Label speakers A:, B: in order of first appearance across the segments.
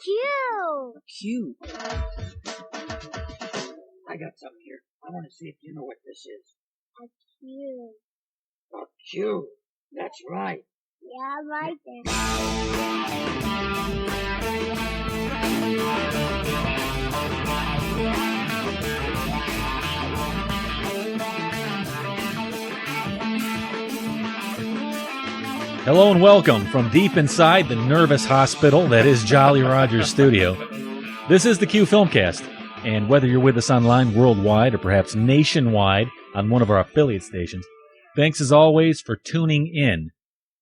A: Cute. I got something here. I want to see if you know what this is.
B: A cube.
A: A cube. That's right.
B: Yeah, right there.
C: Hello and welcome from deep inside the nervous hospital that is Jolly Roger's studio. This is the Q Filmcast, and whether you're with us online worldwide or perhaps nationwide on one of our affiliate stations, thanks as always for tuning in.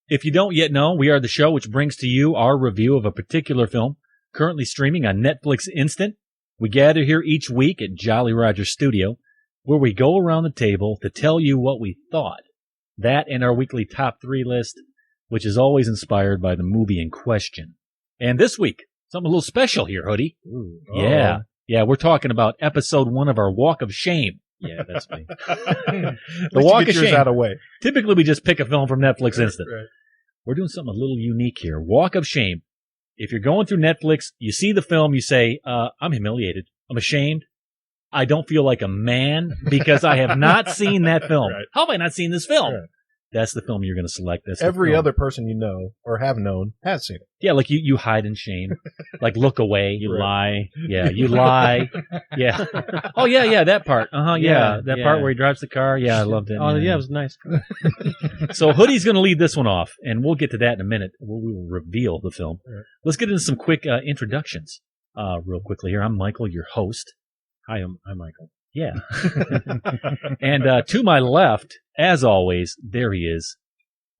C: If you don't yet know, we are the show which brings to you our review of a particular film currently streaming on Netflix Instant. We gather here each week at Jolly Roger's studio, where we go around the table to tell you what we thought. That and our weekly top 3 list, which is always inspired by the movie in question. And this week, something a little special here, Hoodie.
D: Ooh,
C: Yeah, we're talking about episode 1 of our Walk of Shame.
D: Yeah, that's me.
C: The Walk of Shame.
D: Out of way.
C: Typically, we just pick a film from Netflix Instant.
D: Right.
C: We're doing something a little unique here. Walk of Shame. If you're going through Netflix, you see the film, you say, I'm humiliated. I'm ashamed. I don't feel like a man because I have not seen that film.
D: Right.
C: How have I not seen this film?
D: Right.
C: That's the film you're going to select. That's
D: Every
C: film.
D: other person you know or have known has seen it.
C: Yeah, like you hide in shame. Like look away.
E: You lie.
C: Yeah, you lie. Yeah. Oh, yeah, that part. Yeah. That part where he drives the car. Yeah, I loved it.
E: Oh, yeah, it was nice.
C: So Hoodie's going to lead this one off, and we'll get to that in a minute. We will reveal the film.
D: Right.
C: Let's get into some quick introductions real quickly here. I'm Michael, your host.
E: Hi, I'm Michael.
C: Yeah. And to my left, as always, there he is.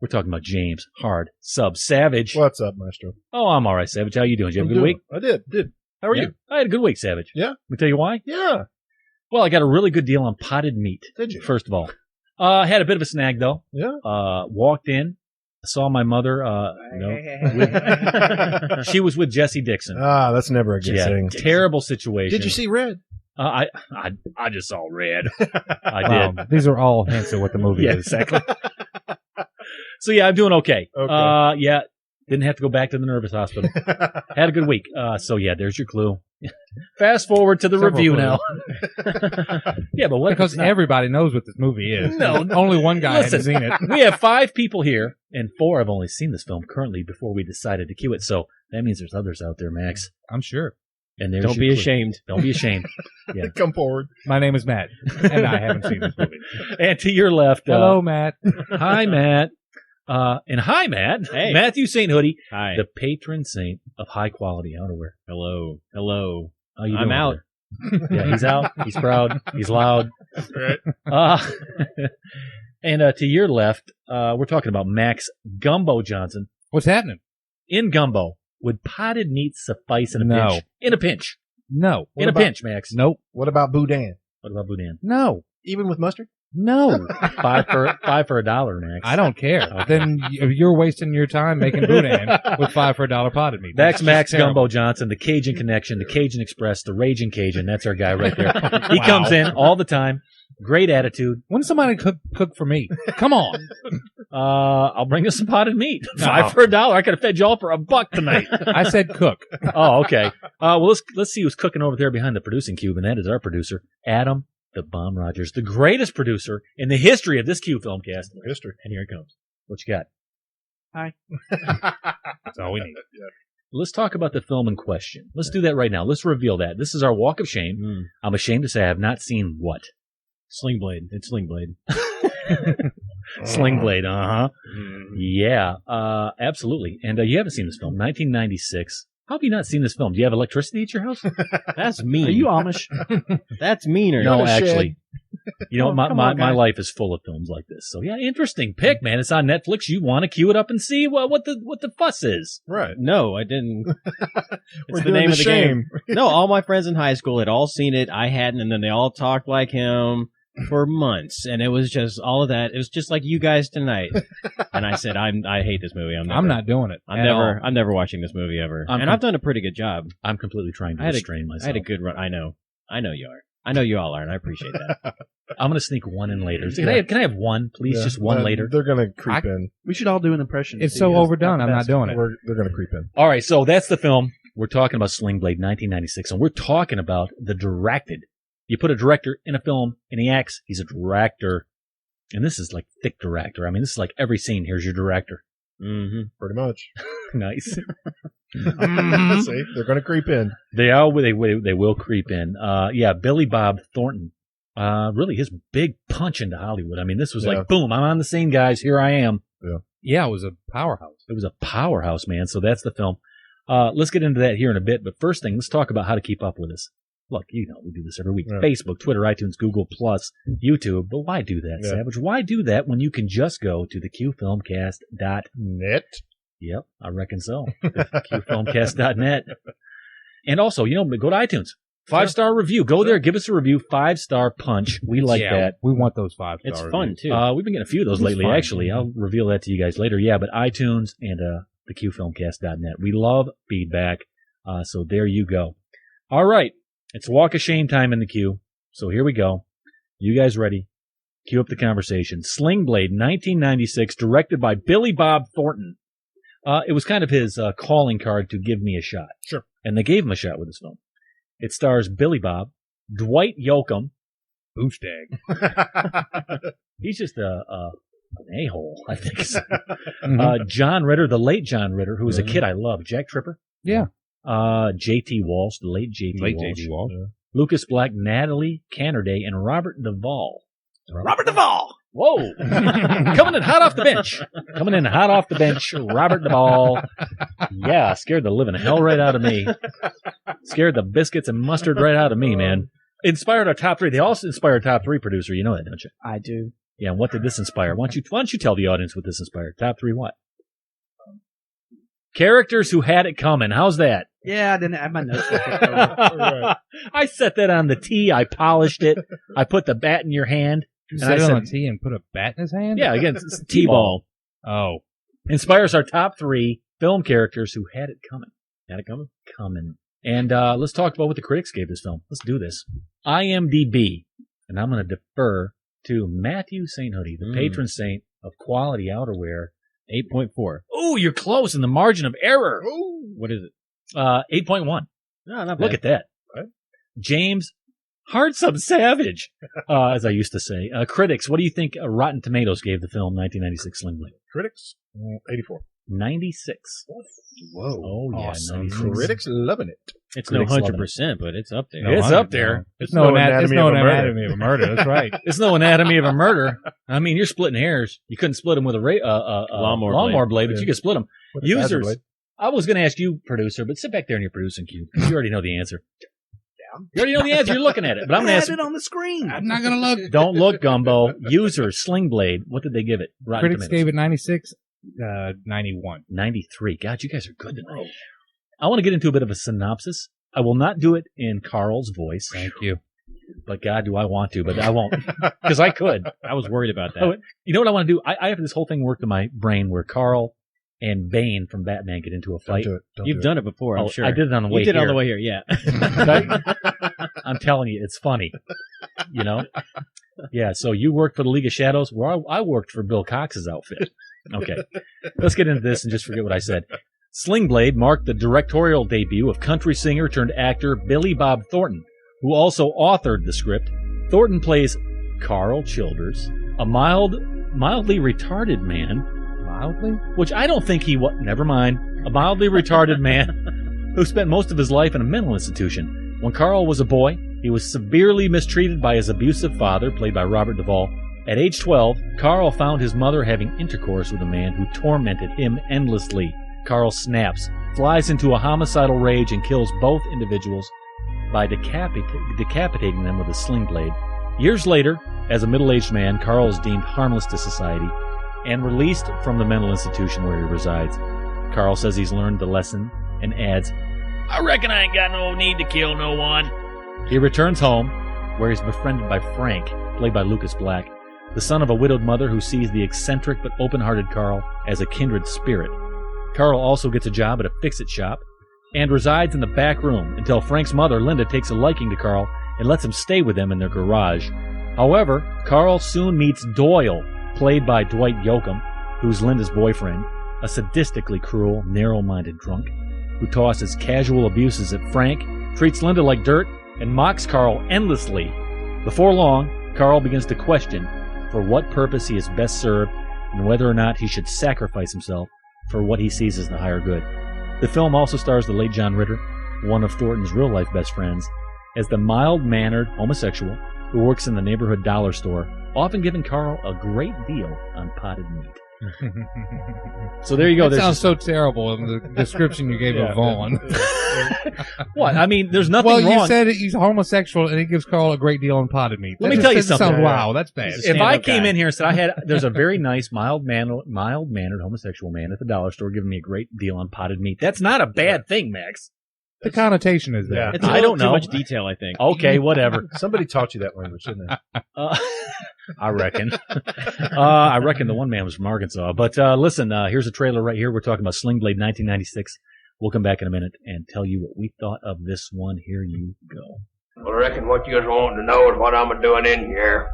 C: We're talking about James Hard Sub Savage.
D: What's up, Maestro?
C: Oh, I'm all right, Savage. How you doing? Did you have a good week?
D: I did. How are you?
C: I had a good week, Savage.
D: Yeah?
C: Let me tell you why.
D: Yeah.
C: Well, I got a really good deal on potted meat.
D: Did you?
C: First of all. I had a bit of a snag, though.
D: Yeah?
C: Walked in, saw my mother. She was with Jesse Dixon.
D: Ah, that's never a good thing.
C: Terrible situation.
D: Did you see Red?
C: I just saw red. I did.
E: These are all hints at what the movie is.
C: Exactly. So yeah, I'm doing okay.
D: Okay.
C: Yeah, didn't have to go back to the nervous hospital. Had a good week. So yeah, there's your clue. Fast forward to the review now. Yeah, but what?
E: Because everybody knows what this movie is.
C: No,
E: only one guy hasn't seen it.
C: We have 5 people here, and 4 have only seen this film currently before we decided to cue it. So that means there's others out there, Max.
E: I'm sure.
C: And there's
E: Don't be ashamed.
C: Don't be ashamed. Yeah.
D: Come forward.
E: My name is Matt, and I haven't seen this movie.
C: And to your left,
E: hello, Matt.
C: Hi, Matt. And hi, Matt.
E: Hey.
C: Matthew St. Hoodie,
E: Hi.
C: the patron saint of high quality outerwear.
E: Hello.
C: How you
E: I'm
C: doing
E: out.
C: there? Yeah, he's out. He's proud. He's loud.
D: Right.
C: And to your left, we're talking about Max Gumbo Johnson.
E: What's happening?
C: In Gumbo, would potted meat suffice in a
E: No.
C: pinch? In a pinch.
E: No.
C: In a pinch, Max.
E: Nope.
D: What about Boudin?
C: What about Boudin?
E: No.
D: Even with mustard?
E: No.
C: $5 for $1, Max.
E: I don't care.
C: Okay.
E: Then you're wasting your time making boudin with $5 for $1 potted meat.
C: That's Max
E: terrible.
C: Gumbo Johnson, the Cajun Connection, the Cajun Express, the Raging Cajun. That's our guy right there. He comes in all the time. Great attitude.
E: When does somebody cook for me? Come on.
C: I'll bring you some potted meat.
E: No.
C: $5 for $1. I could have fed y'all for $1 tonight.
E: I said cook.
C: Oh, okay. Well, let's see who's cooking over there behind the producing cube, and that is our producer, Adam the Bomb Rogers, the greatest producer in the history of this Q Filmcast.
D: History.
C: And here it comes. What you got?
E: Hi.
C: That's all we need. Yeah. Let's talk about the film in question. Let's do that right now. Let's reveal that. This is our Walk of Shame. I'm ashamed to say I have not seen what?
E: Sling Blade. It's Sling Blade.
C: Sling Blade, Yeah, absolutely. And you haven't seen this film, 1996. How have you not seen this film? Do you have electricity at your house?
E: That's mean.
F: Are you Amish? That's meaner.
C: No, actually. You know,
F: Oh,
C: my life is full of films like this. So yeah, interesting pick, man. It's on Netflix. You want to queue it up and see what the fuss is.
D: Right.
F: No, I didn't.
D: We're
F: It's the
D: doing
F: name
D: the
F: of the
D: shame.
F: game. No, all my friends in high school had all seen it. I hadn't, and then they all talked like him for months, and it was just all of that. It was just like you guys tonight. And I said, I hate this movie.
E: I'm not doing it.
F: I'm never watching this movie ever. I've done a pretty good job.
C: I'm completely trying to restrain myself.
F: I had a good run. I know you are. I know you all are, and I appreciate that.
C: I'm going to sneak one in later. Can I have one, please?
D: Yeah.
C: Just one later.
D: They're going to creep in.
A: We should all do an impression.
E: It's so overdone. I'm not doing it.
D: They're going to creep in.
C: All right, so that's the film. We're talking about Sling Blade 1996, and we're talking about the directed. You put a director in a film, and he acts, he's a director. And this is like thick director. I mean, this is like every scene, here's your director.
F: Mm-hmm.
D: Pretty much.
C: Nice.
D: See, they're going to creep in.
C: They will creep in. Yeah, Billy Bob Thornton. Really his big punch into Hollywood. I mean, this was like, boom, I'm on the scene, guys. Here I am.
E: Yeah, it was a powerhouse.
C: It was a powerhouse, man. So that's the film. Let's get into that here in a bit. But first thing, let's talk about how to keep up with us. Look, you know, we do this every week.
D: Yeah.
C: Facebook, Twitter, iTunes, Google+, YouTube. But why do that, Savage? Why do that when you can just go to the qfilmcast.net? Yep, I reckon so. qfilmcast.net. And also, you know, go to iTunes. 5-star review. Go there, give us a review. 5-star punch. We like that.
E: We want those 5-star
F: It's
E: reviews.
F: fun, too.
C: We've been getting a few of those lately, actually. I'll reveal that to you guys later. Yeah, but iTunes and the qfilmcast.net. We love feedback. So there you go. All right. It's walk of shame time in the queue. So here we go. You guys ready? Cue up the conversation. Sling Blade, 1996, directed by Billy Bob Thornton. It was kind of his calling card to give me a shot.
D: Sure.
C: And they gave him a shot with this film. It stars Billy Bob, Dwight Yoakam.
E: Boostag.
C: He's just an a-hole, I think. John Ritter, the late John Ritter, who was a kid I loved. Jack Tripper.
E: Yeah.
C: J.T. Walsh, the late J.T.
E: Late
C: Walsh.
E: J.T. Walsh.
C: Lucas Black, Natalie Cannerday, and Robert Duvall.
A: Robert Duvall!
C: Whoa! Coming in hot off the bench. Robert Duvall. Yeah, scared the living hell right out of me. Scared the biscuits and mustard right out of me, man. Inspired our top 3. They also inspired top 3 producer. You know that, don't you?
A: I do.
C: Yeah, and what did this inspire? Why don't you tell the audience what this inspired? Top 3 what? Characters who had it coming. How's that?
A: Yeah, I didn't have my notes.
C: I set that on the tee. I polished it. I put the bat in your hand.
E: You
C: And I
E: sit on
C: said-
E: a tee and put a bat in his hand?
C: Yeah, again, it's T-ball.
E: Oh.
C: Inspires our top 3 film characters who had it coming. Had it coming? Coming. And let's talk about what the critics gave this film. Let's do this. IMDb. And I'm going to defer to Matthew St. Hoodie, the patron saint of quality outerwear.
F: 8.4.
C: Oh, you're close in the margin of error.
F: What is it?
C: 8.1.
F: No, not bad.
C: Look at that.
D: Right.
C: James Heartsome Savage, as I used to say. Critics, what do you think Rotten Tomatoes gave the film 1996 Sling Blade?
D: Critics, 84.
C: 96.
D: Whoa.
C: Oh, yeah,
D: Awesome.
C: 96.
D: Critics loving it.
C: It's
F: No
C: no
F: 100%, but it's up there.
E: No,
C: It's up there.
E: It's no
D: Anatomy
E: anatomy
D: of a
E: of a murder. That's right.
C: It's no anatomy of a murder. I mean, you're splitting hairs. You couldn't split them with a lawnmower blade, but
D: Yeah.
C: you could split them.
D: With a Kaiser
C: Users.
D: Blade.
C: I was going to ask you, producer, but sit back there in your producing cube. You already know the answer. You already know the answer. You're looking at it. But I'm going to ask.
A: it on the screen.
E: I'm not going to look.
C: Don't look, Gumbo. Users, Sling Blade. What did they give it? Rotten
E: Critics
C: Tomatoes.
E: gave it 96, 91.
C: 93. God, you guys are good tonight. I want to get into a bit of a synopsis. I will not do it in Carl's voice.
E: Thank you.
C: But God, do I want to, but I won't. Because I could.
F: I was worried about that.
C: Oh, you know what I want to do? I have this whole thing worked in my brain where Carl and Bane from Batman get into a
D: Don't
C: fight.
D: do it. Don't
F: You've
D: do
F: done it before, I'm
C: Oh,
F: sure.
C: I did it on the way
F: You did it
C: here.
F: on the way here, yeah.
C: I'm telling you, it's funny. You know? Yeah, so you worked for the League of Shadows, where I worked for Bill Cox's outfit. Okay. Let's get into this and just forget what I said. Sling Blade marked the directorial debut of country singer turned actor Billy Bob Thornton, who also authored the script. Thornton plays Karl Childers, a mildly retarded man.
E: Mildly?
C: Which I don't think he was. Never mind. A mildly retarded man who spent most of his life in a mental institution. When Karl was a boy, he was severely mistreated by his abusive father, played by Robert Duvall. At age 12, Karl found his mother having intercourse with a man who tormented him endlessly. Karl snaps, flies into a homicidal rage, and kills both individuals by decapitating them with a sling blade. Years later, as a middle-aged man, Karl is deemed harmless to society and released from the mental institution where he resides. Karl says he's learned the lesson and adds, "I reckon I ain't got no need to kill no one." He returns home, where he's befriended by Frank, played by Lucas Black, the son of a widowed mother who sees the eccentric but open-hearted Karl as a kindred spirit. Karl also gets a job at a fix-it shop and resides in the back room until Frank's mother, Linda, takes a liking to Karl and lets him stay with them in their garage. However, Karl soon meets Doyle, played by Dwight Yoakam, who's Linda's boyfriend, a sadistically cruel, narrow-minded drunk. who tosses casual abuses at Frank, treats Linda like dirt, and mocks Karl endlessly. Before long, Karl begins to question for what purpose he is best served and whether or not he should sacrifice himself for what he sees as the higher good. The film also stars the late John Ritter, one of Thornton's real-life best friends, as the mild-mannered homosexual who works in the neighborhood dollar store, often giving Karl a great deal on potted meat. So there you go.
E: That sounds so terrible in the description you gave of Vaughn.
C: What? I mean, there's nothing
E: well,
C: wrong.
E: you said he's homosexual and he gives Karl a great deal on potted meat.
C: Let me tell you something.
E: Wow, that's bad.
C: If I came in here and said there's a very nice mild-mannered homosexual man at the dollar store giving me a great deal on potted meat, that's not a bad thing, Max.
E: The connotation is there.
F: It's
C: I don't know.
F: Too much detail, I think.
C: Okay, whatever.
D: Somebody taught you that language, didn't they?
C: I reckon. I reckon the one man was from Arkansas. But listen, here's a trailer right here. We're talking about Sling Blade 1996. We'll come back in a minute and tell you what we thought of this one. Here you go.
G: Well, I reckon what you just want to know is what I'm doing in here.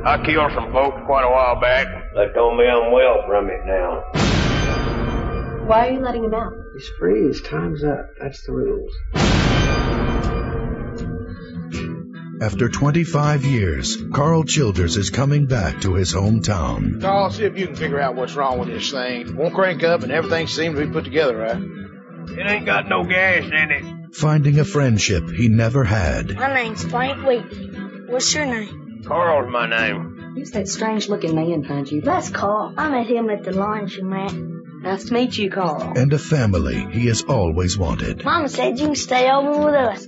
G: I killed some folks quite a while back. They told me I'm well from it now.
H: Why are you letting him out?
I: He's free. His time's up. That's the rules.
J: After 25 years, Karl Childers is coming back to his hometown.
K: Carl, see if you can figure out what's wrong with this thing. Won't crank up and everything seems to be put together, right?
G: It ain't got no gas in it.
J: Finding a friendship he never had.
B: My name's Frank Wheatley. What's your name?
G: Carl's my name.
H: Who's that strange-looking man behind you?
B: That's Carl. I met him at the laundromat.
H: Nice to meet you, Carl.
J: And a family he has always wanted.
B: Mama said you can stay over with us.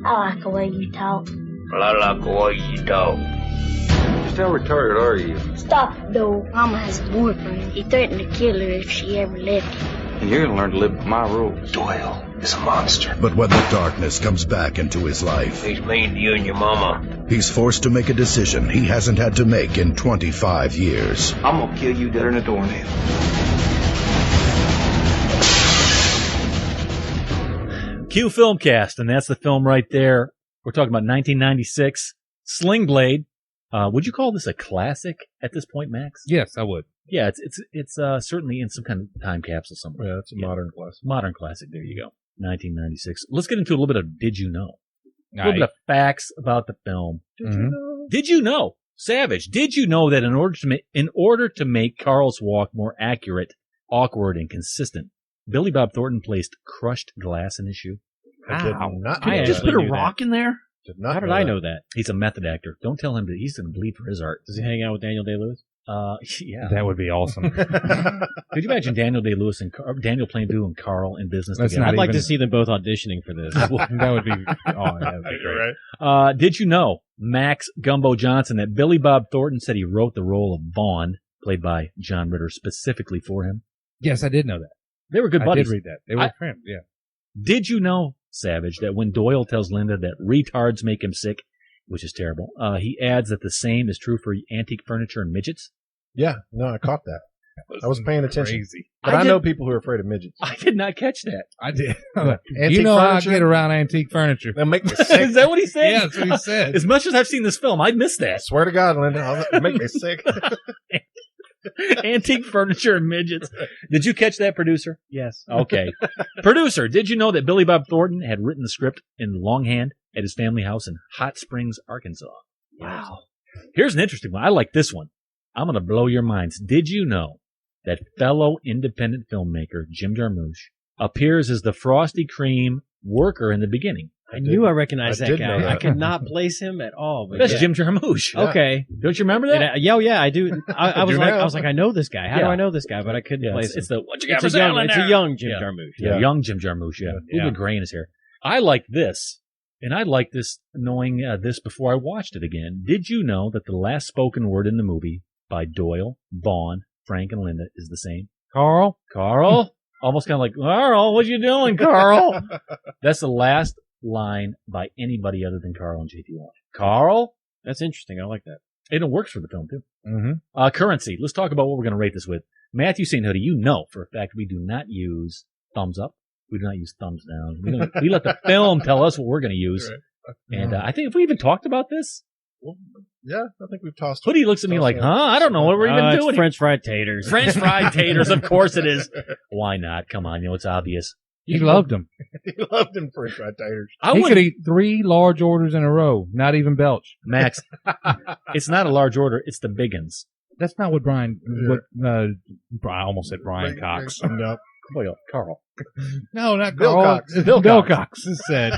B: I like the way you talk.
G: Well, I like the way you talk.
I: Just how retarded are you?
B: Stop it, though. Mama has a boyfriend. He threatened to kill her if she ever left him.
I: And you're gonna learn to live by my rules. Doyle is a monster.
J: But when the darkness comes back into his life,
G: He's mean to you and your mama.
J: he's forced to make a decision he hasn't had to make in 25 years.
I: I'm gonna kill you deader than a doornail.
C: Q Filmcast, and that's the film right there. We're talking about 1996, Sling Blade. Would you call this a classic at this point, Max?
E: Yes, I would.
C: Yeah, it's certainly in some kind of time capsule somewhere.
D: Yeah, it's a modern classic.
C: Modern classic. There you go. 1996. Let's get into a little bit of Did You Know? A little
E: Right.
C: bit of facts about the film.
E: Mhm.
C: Did you know, Savage? Did you know that in order to make Karl's walk more accurate, awkward, and consistent, Billy Bob Thornton placed crushed glass in his shoe?
D: I did not.
F: I
A: Just
F: actually
A: put a
F: knew
A: rock in there?
D: Did not
F: How did
D: know
F: I
D: that.
F: know that?
C: He's a method actor. Don't tell him that he's going to bleed for his art.
F: Does he hang out with Daniel Day-Lewis?
C: Yeah.
E: That would be awesome.
C: Could you imagine Daniel Day-Lewis and Daniel Plainview and Carl in business
E: That's
C: together?
F: I'd like
E: even-
F: to see them both auditioning for this.
E: That would be. Oh, that would be great.
D: Right?
C: Did you know, Max Gumbo Johnson, that Billy Bob Thornton said he wrote the role of Vaughn, played by John Ritter, specifically for him?
E: Yes, I did know that.
C: They were good buddies.
E: I did read that. They were friends. Yeah.
C: Did you know, Savage, that when Doyle tells Linda that retards make him sick, which is terrible, he adds that the same is true for antique furniture and midgets?
D: Yeah, no, I caught that. I was paying attention.
E: Crazy.
D: But I know people who are afraid of midgets.
C: I did not catch that.
E: I did.
D: Antique
E: You know how I
D: furniture?
E: get around antique furniture.
D: They'll make me
C: Is
D: sick.
C: that what he said?
E: Yeah, that's what he said.
C: As much as I've seen this film, I missed
D: I
C: that.
D: swear to God, Linda, they'll make me sick.
C: Antique furniture and midgets. Did you catch that, producer?
F: Yes.
C: Okay. Producer, did you know that Billy Bob Thornton had written the script in longhand at his family house in Hot Springs, Arkansas? Wow. Here's an interesting one. I like this one. I'm going to blow your minds. Did you know that fellow independent filmmaker Jim Jarmusch appears as the Frosty Cream worker in the beginning?
F: I knew I recognized
D: I
F: that
D: did know
F: guy.
D: that.
F: I could not place him at all. But
C: That's
F: yeah.
C: Jim Jarmusch.
D: Yeah.
F: Okay.
C: Don't you remember that?
F: Yeah, I do. I was
D: do
F: like,
D: now.
F: I know this guy. How do
C: Yeah.
F: I know this guy? But I couldn't
C: Yeah,
F: place
C: it's
F: him.
C: the what you got
F: It's
C: for
F: a young,
C: sale in
F: it's
C: there?
F: a young Jim
C: Yeah.
F: Jarmusch.
C: Yeah, young Jim Jarmusch, yeah.
E: Yeah.
C: A little bit gray in his hair. I like this, and I like this knowing this before I watched it again. Did you know that the last spoken word in the movie by Doyle, Vaughn, Frank, and Linda is the same?
E: Carl?
C: Almost kind of like, Carl, what you doing, Carl? That's the last line by anybody other than Carl and J.T. Walsh. Carl?
F: That's interesting. I like that.
C: And it works for the film, too.
E: Mm-hmm.
C: Currency. Let's talk about what we're going to rate this with. Matthew St. Hoodie, you know for a fact we do not use thumbs up. We do not use thumbs down. We let the film tell us what we're going to use.
D: Right.
C: And I think, if we even talked about this?
D: Yeah, I think we've tossed.
C: Hoodie looks at me like, huh? I don't know what we're even
F: It's
C: doing.
F: French fried taters.
C: French fried taters, of course it is. Why not? Come on, it's obvious.
E: He loved them.
D: He loved him French fried taters.
E: He could eat 3 large orders in a row, not even belch.
C: Max, it's not a large order, it's the big uns.
E: That's not what I almost said Brian Cox.
D: No.
C: Carl.
E: No, not
D: Bill
E: Carl.
D: Cox.
E: Bill Cox has said.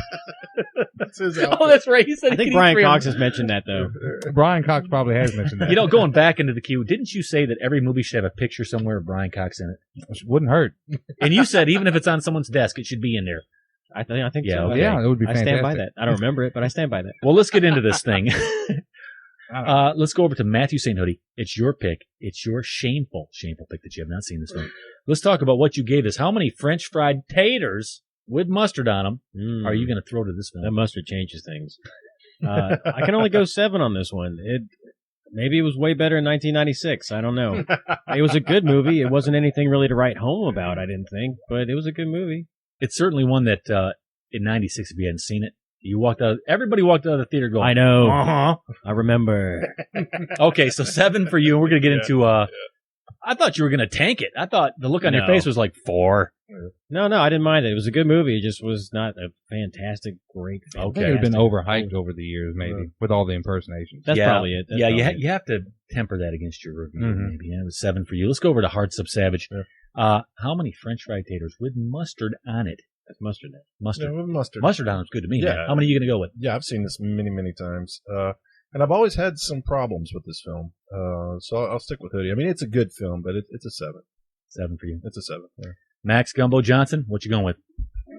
D: That's his
C: Oh, that's right. He said
F: I think Brian Cox has mentioned that, though.
E: Brian Cox probably has mentioned that.
C: Going back into the queue, didn't you say that every movie should have a picture somewhere of Brian Cox in it?
E: Which wouldn't hurt.
C: And you said even if it's on someone's desk, it should be in there.
F: I think
C: Yeah,
F: so.
C: okay.
E: Yeah, it would be
F: I
E: fantastic.
F: stand by that. I don't remember it, but I stand by that.
C: Well, let's get into this thing. Let's go over to Matthew St. Hoodie. It's your pick. It's your shameful pick that you have not seen this film. Let's talk about what you gave us. How many French fried taters with mustard on them are you going to throw to this film?
F: That mustard changes things. I can only go 7 on this one. Maybe it was way better in 1996. I don't know. It was a good movie. It wasn't anything really to write home about, I didn't think, but it was a good movie.
C: It's certainly one that in 96, if you hadn't seen it, everybody walked out of the theater going,
F: I know.
C: Uh-huh.
F: I remember.
C: Okay, so 7 for you. We're going to get into, I thought you were going to tank it. I thought the look on your face was like 4.
F: No, I didn't mind it. It was a good movie. It just was not a fantastic, great film.
E: I think it had been overhyped over the years, maybe, with all the impersonations.
F: That's probably it.
C: You have to temper that against your review, maybe. Yeah, it was 7 for you. Let's go over to Hard Sub Savage.
D: Yeah.
C: How many French fried taters with mustard on it?
F: That's mustard.
C: Mustard.
D: Yeah, with mustard.
C: Mustard on it's good to me.
D: Yeah.
C: Man. How many are you going to go with?
D: Yeah, I've seen this many, many times. And I've always had some problems with this film. So I'll stick with Hoodie. I mean, it's a good film, but it's a 7.
C: 7 for you.
D: It's a 7. Yeah.
C: Max Gumbo Johnson, what you going with?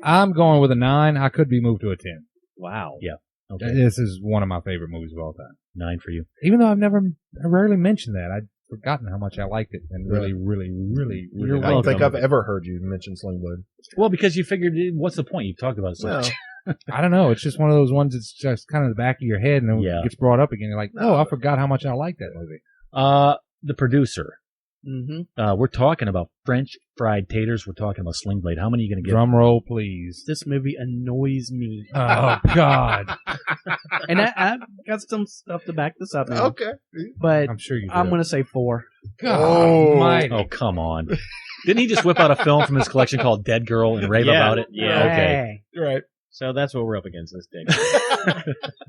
E: I'm going with a 9. I could be moved to a 10.
F: Wow.
C: Yeah. Okay.
E: This is one of my favorite movies of all time.
C: 9 for you.
E: Even though I rarely mentioned that. I'd forgotten how much I liked it and really
D: I don't think I've ever heard you mention Sling Blade.
C: Well, because you figured, what's the point? You've talked about it so much.
E: I don't know. It's just one of those ones that's just kind of the back of your head, and then it gets brought up again. You're like, oh, I forgot how much I liked that movie.
C: The producer.
A: Mm-hmm.
C: We're talking about French fried taters. We're talking about Sling Blade. How many are you going to get?
E: Drum roll, please.
A: This movie annoys me.
E: Oh, God.
A: And I've got some stuff to back this up now.
D: Okay.
A: But
E: I'm sure you do.
A: I'm going to say 4.
C: Oh, come on. Didn't he just whip out a film from his collection called Dead Girl and rave about it?
F: Yeah.
C: Okay.
D: You're right.
F: So that's what we're up against this day.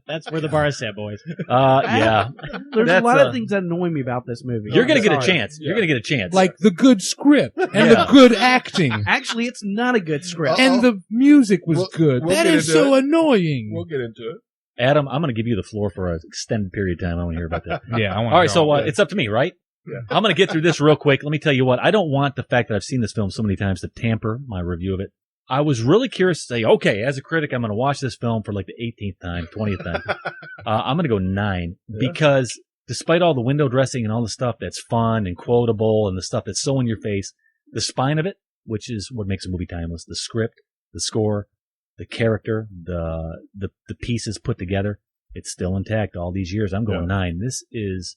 F: That's where the bar is set, boys.
C: Yeah.
A: There's a lot of things that annoy me about this movie.
C: You're going to get a chance. You're going to get a chance.
E: Like the good script and the good acting.
A: Actually, it's not a good script.
E: And the music was good.
D: we'll
E: That
D: get
E: is
D: into
E: so
D: it.
E: annoying.
D: We'll get into it.
C: Adam, I'm going to give you the floor for an extended period of time. I want to hear about that.
E: Yeah, I want.
C: All right, so it's up to me, right?
D: Yeah.
C: I'm going to get through this real quick. Let me tell you what. I don't want the fact that I've seen this film so many times to tamper my review of it. I was really curious to say, okay, as a critic, I'm going to watch this film for like the 18th time, 20th time. I'm going to go 9 because despite all the window dressing and all the stuff that's fun and quotable and the stuff that's so in your face, the spine of it, which is what makes a movie timeless, the script, the score, the character, the pieces put together, it's still intact all these years. I'm going 9. This is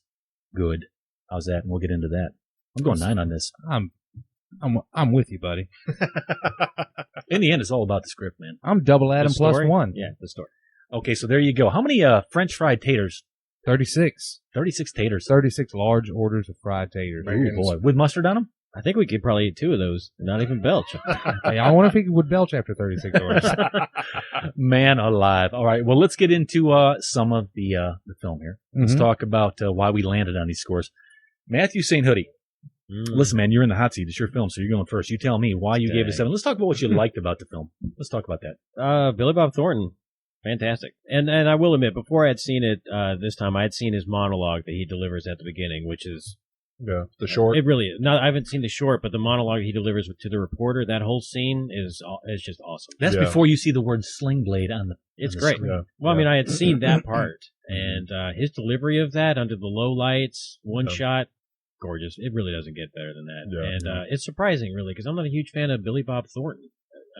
C: good. How's that? And we'll get into that. I'm going 9 on this.
E: I'm with you, buddy.
C: In the end, it's all about the script, man.
E: I'm double Adam plus 1.
F: Yeah, the story.
C: Okay, so there you go. How many French fried taters?
E: 36.
C: 36 taters.
E: 36 large orders of fried taters.
C: Oh, boy. With mustard on them?
F: I think we could probably eat 2 of those, not even belch.
E: Hey, I wonder if he would belch after 36 orders.
C: Man alive. All right, well, let's get into some of the film here. Let's talk about why we landed on these scores. Matthew St. Hoodie. Listen, man, you're in the hot seat. It's your film, so you're going first. You tell me why you gave it a 7. Let's talk about what you liked about the film. Let's talk about that.
F: Billy Bob Thornton. Fantastic. And I will admit, before I had seen it this time, I had seen his monologue that he delivers at the beginning, which is...
D: Yeah, the short.
F: It really is. No, I haven't seen the short, but the monologue he delivers to the reporter, that whole scene is just awesome.
C: That's before you see the word Sling Blade on the
F: It's
C: on the
F: great.
C: screen.
F: Well, I mean, I had seen that part, and his delivery of that under the low lights, one shot, gorgeous. It really doesn't get better than that.
D: Yeah.
F: And it's surprising, really, because I'm not a huge fan of Billy Bob Thornton.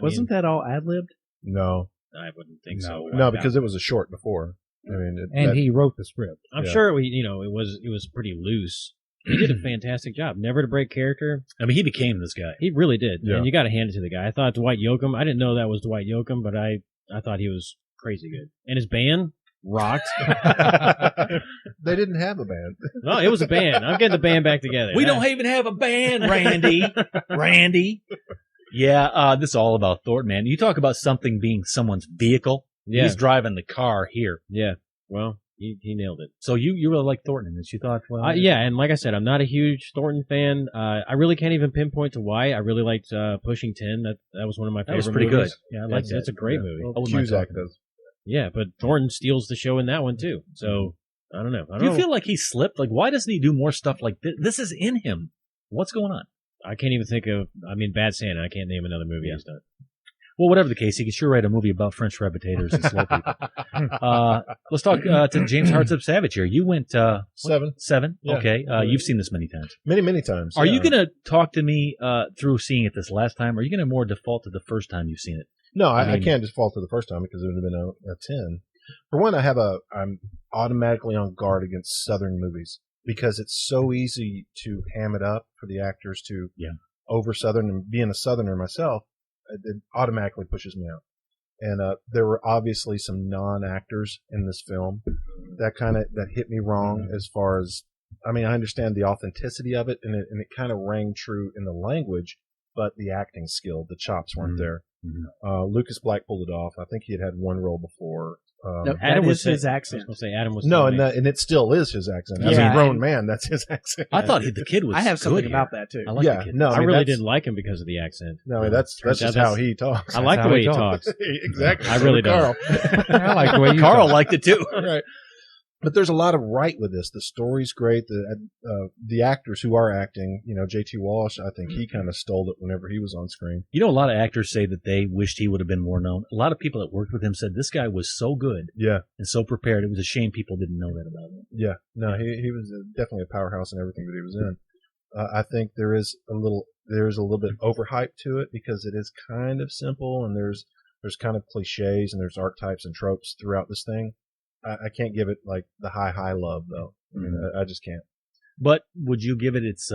A: Wasn't that all ad-libbed?
D: No.
F: I wouldn't think so.
D: No, because it was a short before. I mean,
E: he wrote the script.
F: I'm sure it was pretty loose. He did a fantastic job. Never to break character.
C: I mean, he became this guy.
F: He really did.
D: Yeah.
F: And you got to hand it to the guy. I thought Dwight Yoakam, I didn't know that was Dwight Yoakam, but I thought he was crazy good. And his band, rocked.
D: They didn't have a band.
F: No, it was a band. I'm getting the band back together.
C: We don't even have a band, Randy. Randy. Yeah, this is all about Thornton, man. You talk about something being someone's vehicle.
F: Yeah.
C: He's driving the car here.
F: Yeah. Well, he nailed it.
C: So you really like Thornton in this. You thought, well...
F: yeah, and like I said, I'm not a huge Thornton fan. I really can't even pinpoint to why. I really liked Pushing 10. That was one of my favorite movies.
C: That was pretty good. Yeah, I liked that.
F: It's a great movie.
D: Well, Cusack does.
F: Yeah, but Thornton steals the show in that one, too. So, I don't know.
C: Do you feel like he slipped? Like, why doesn't he do more stuff like this? This is in him. What's going on?
F: I can't even think of... Bad Santa. I can't name another movie he's done.
C: Well, whatever the case, he could sure write a movie about French rabbit-taters and slow people. Let's talk to James Hearts of Savage here. You went...
D: 7.
C: 7?
D: Yeah.
C: Okay. You've seen this many times.
D: Many times.
C: Are you going to talk to me through seeing it this last time, or are you going to more default to the first time you've seen it?
D: No, I can't default to the first time because it would have been a 10. For one, I'm automatically on guard against Southern movies because it's so easy to ham it up for the actors to over Southern, and being a Southerner myself, it automatically pushes me out. And there were obviously some non-actors in this film that hit me wrong as far as, I understand the authenticity of it, and it kind of rang true in the language, but the acting skill, the chops weren't there. Mm-hmm. Lucas Black pulled it off. I think he had one role before.
A: No, Adam was his accent.
F: I was going to say Adam was.
D: No, and it still is his accent. As a grown man, that's his accent.
C: I thought the kid was.
A: I have something
C: good
A: about that too.
C: I like the kid.
D: No,
F: I really didn't like him because of the accent.
D: No, that's just how he talks.
F: I like the way he talks.
D: Exactly.
F: I really don't.
E: I like the way
C: Carl liked it too.
D: Right. But there's a lot of right with this. The story's great. The actors who are acting, J.T. Walsh, I think he kind of stole it whenever he was on screen.
C: A lot of actors say that they wished he would have been more known. A lot of people that worked with him said this guy was so good and so prepared. It was a shame people didn't know that about him.
D: Yeah. No, he was definitely a powerhouse in everything that he was in. I think there's a little bit overhyped to it because it is kind of simple, and there's kind of cliches and there's archetypes and tropes throughout this thing. I can't give it like the high love though. I just can't.
C: But would you give it its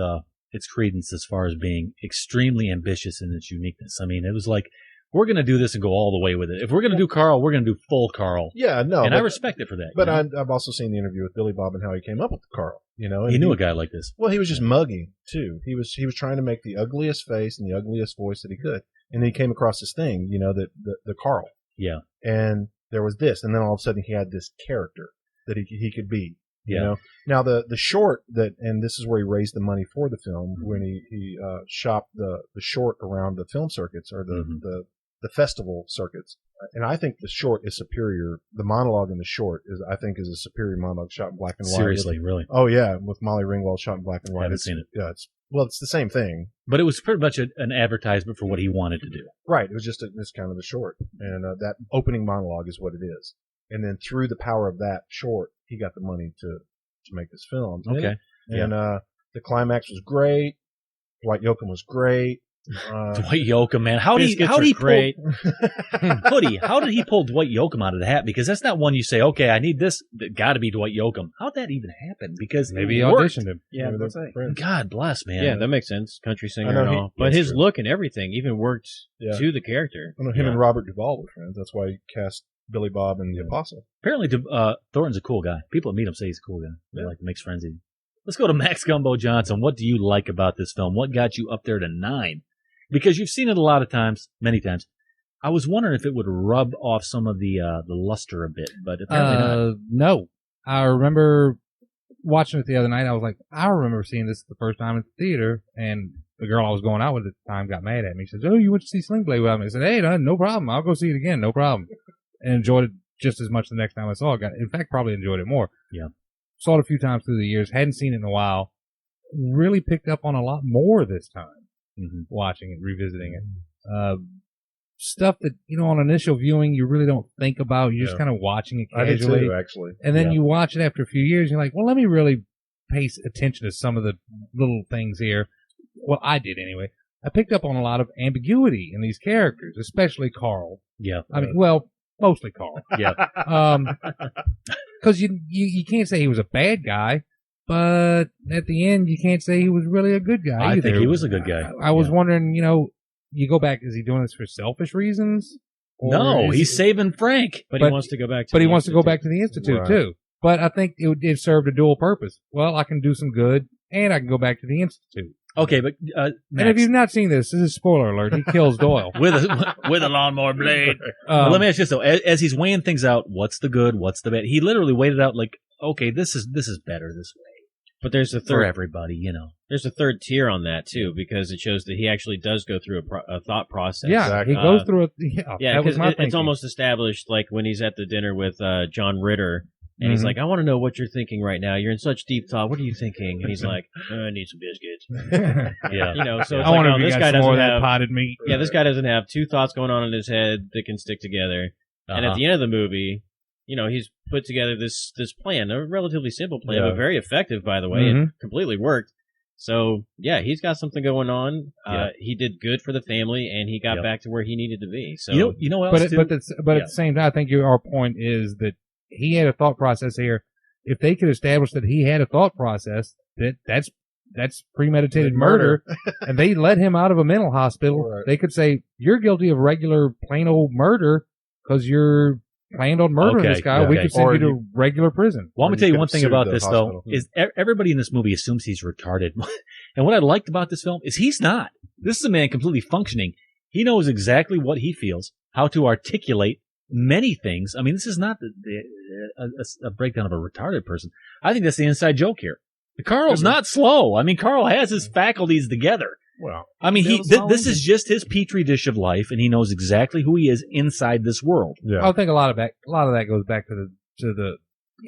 C: credence as far as being extremely ambitious in its uniqueness? It was like, we're going to do this and go all the way with it. If we're going to do Carl, we're going to do full Carl.
D: Yeah, no.
C: And I respect it for that.
D: But I've also seen the interview with Billy Bob and how he came up with Carl. And
C: he knew a guy like this.
D: Well, he was just mugging too. He was trying to make the ugliest face and the ugliest voice that he could, and then he came across this thing, the Carl.
C: Yeah.
D: And there was this, and then all of a sudden he had this character that he could be. You know. Now the short and this is where he raised the money for the film when he shopped the short around the film circuits or the festival circuits. And I think the short is superior. The monologue in the short is a superior monologue shot in black and white.
C: Seriously, really?
D: Oh yeah, with Molly Ringwald shot in black and white.
C: I haven't seen it.
D: Yeah, it's the same thing.
C: But it was pretty much an advertisement for what he wanted to do.
D: Right. It was just this kind of a short, and that opening monologue is what it is. And then through the power of that short, he got the money to make this film.
C: Okay.
D: And the climax was great. Dwight Yoakam was great.
C: Dwight Yoakam, man, how did he pull Hoodie? How did he pull Dwight Yoakam out of the hat? Because that's not one you say, okay, I need this. Got to be Dwight Yoakam. How'd that even happen? Because
E: maybe he auditioned him.
A: Yeah,
C: God bless, man.
F: Yeah, that makes sense. Country singer and all, but his look and everything even worked to the character.
D: I know him and Robert Duvall were friends. That's why he cast Billy Bob and the Apostle.
C: Apparently, Thornton's a cool guy. People that meet him say he's a cool guy. They like to make friends. Let's go to Max Gumbo Johnson. What do you like about this film? What got you up there to 9? Because you've seen it a lot of times, many times. I was wondering if it would rub off some of the luster a bit, but apparently not.
E: No. I remember watching it the other night. I was like, I remember seeing this the first time at the theater, and the girl I was going out with at the time got mad at me. She says, "Oh, you went to see Sling Blade with me?" I said, "Hey, no problem. I'll go see it again. No problem." And enjoyed it just as much the next time I saw it. In fact, probably enjoyed it more.
C: Yeah.
E: Saw it a few times through the years. Hadn't seen it in a while. Really picked up on a lot more this time. Watching it, revisiting it. Stuff that, on initial viewing, you really don't think about. You're just kind of watching it casually.
D: I did too, actually.
E: And then you watch it after a few years, and you're like, well, let me really pay attention to some of the little things here. Well, I did anyway. I picked up on a lot of ambiguity in these characters, especially Carl.
C: Yeah.
E: Mostly Carl.
C: Yeah.
E: Because you can't say he was a bad guy. But at the end, you can't say he was really a good guy either.
C: I think he was a good guy.
E: I was wondering, you go back, is he doing this for selfish reasons?
C: No, he's saving Frank.
F: But he wants to go back to
E: But
F: the
E: he wants to go
F: Institute.
E: back to the Institute,
D: Right.
E: too. But I think it served a dual purpose. Well, I can do some good, and I can go back to the Institute.
C: Okay, but
E: And
C: Max,
E: if you've not seen this is a spoiler alert. He kills Doyle.
C: with a lawnmower blade. But let me ask you this though: as he's weighing things out, what's the good, what's the bad? He literally weighed it out like, okay, this is better this way.
F: But there's a
C: For
F: third.
C: everybody, you know.
F: There's a third tier on that too, because it shows that he actually does go through a thought process.
E: Yeah,
D: Exactly.
E: he goes through it.
F: Yeah,
E: that was
F: because
E: my
F: it's
E: thinking.
F: almost established, like when he's at the dinner with John Ritter, and he's
E: Mhm.
F: like, "I want to know what you're thinking right now. You're in such deep thought. What are you thinking?" And he's like, "I need some biscuits."
C: Yeah.
F: You know, so it's
E: I
F: like,
E: wonder
F: oh,
E: if you
F: this
E: got
F: guy
E: some more
F: doesn't
E: of that
F: have.
E: potted meat.
F: Yeah, this guy doesn't have two thoughts going on in his head that can stick together. And at the end of the movie, you know, he's put together this plan, a relatively simple plan,
D: Yeah.
F: but very effective, by the way. It completely worked. So, yeah, he's got something going on. He did good for the family, and he got back to where he needed to be. So,
C: You know what else?
E: But at the same time, I think our point is that he had a thought process here. If they could establish that he had a thought process, that's premeditated murder, and they let him out of a mental hospital,
D: Right.
E: they could say, you're guilty of regular plain old murder because you're planned on murdering
C: Okay,
E: this guy.
C: okay.
E: We could send
D: Or
E: you to
D: you-
E: regular prison.
C: Well, I'm
D: Or
C: gonna tell
D: you
C: you
D: could
C: one
D: have
C: thing
D: sued
C: about
D: the
C: this
D: hospital.
C: though is everybody in this movie assumes he's retarded, and what I liked about this film is he's not. This is a man completely functioning. He knows exactly what he feels, how to articulate many things. I mean, this is not a breakdown of a retarded person. I think that's the inside joke here. Carl's not slow. I mean, Karl has his faculties together.
D: Well,
C: I mean,
A: Feels
C: this
A: solid.
C: is just his petri dish of life, and he knows exactly who he is inside this world.
D: yeah.
E: I think a lot of that goes back to the.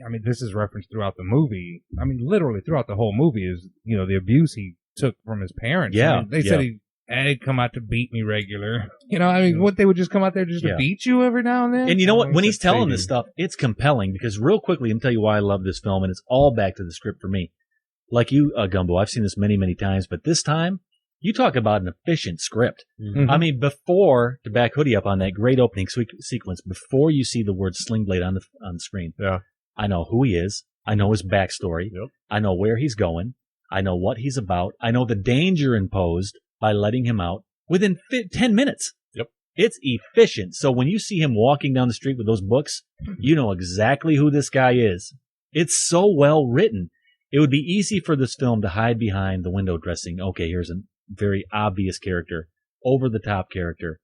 E: I mean, this is referenced throughout the movie. I mean, literally throughout the whole movie is the abuse he took from his parents.
C: Yeah,
E: I mean, they said he'd come out to beat me regular. I mean, what they would just come out there just to beat you every now and then.
C: And you know what? When he's telling
D: Maybe.
C: this stuff, it's compelling because real quickly, I'm going to tell you why I love this film, and it's all back to the script for me. Like you, Gumbo, I've seen this many, many times, but this time, you talk about an efficient script.
E: Mhm.
C: I mean, before, to back Hoodie up on that great opening sequence, before you see the word Sling Blade on the screen, I know who he is. I know his backstory.
D: Yep.
C: I know where he's going. I know what he's about. I know the danger imposed by letting him out within 10 minutes.
D: Yep.
C: It's efficient. So when you see him walking down the street with those books, you know exactly who this guy is. It's so well written. It would be easy for this film to hide behind the window dressing. Okay, here's a very obvious character, over-the-top character.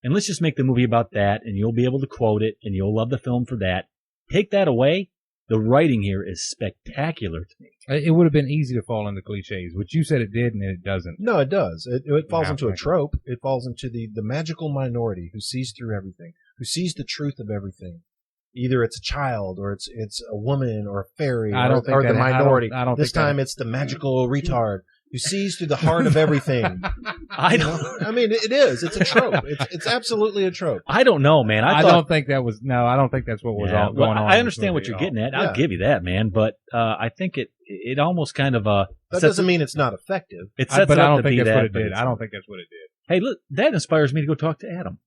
C: And let's just make the movie about that, and you'll be able to quote it, and you'll love the film for that. Take that away, the writing here is spectacular to me.
E: It would have been easy to fall into cliches, which you said it did, and it doesn't.
D: No, it does. It falls
E: Yeah,
D: into a
E: okay.
D: trope. It falls into the magical minority who sees through everything, who sees the truth of everything. Either it's a child, or it's a woman, or a fairy,
E: I don't think
D: or the
E: that- I don't-
D: minority.
E: I don't
D: This
E: think that-
D: time it's the magical retard who sees through the heart of everything.
C: I
D: You
C: don't,
D: know? I mean, it is. It's a trope. It's absolutely a trope.
C: I don't know, man. I
E: don't think that was. No, I don't think that's what was
C: Yeah,
E: all going
C: well,
E: on.
C: I
E: in
C: understand
E: this
C: what
E: movie
C: you're
E: at all.
C: getting at. I'll
D: Yeah.
C: give you that, man. But I think it almost kind of
D: That
C: sets
D: doesn't
C: it-
D: mean it's not effective.
C: it sets
E: But
C: it
E: I
C: up
E: don't
C: to
E: think
C: be
E: that's
C: that.
E: what it
C: but
E: did.
C: it's-
E: I don't think that's what it did.
C: Hey, look, that inspires me to go talk to Adam.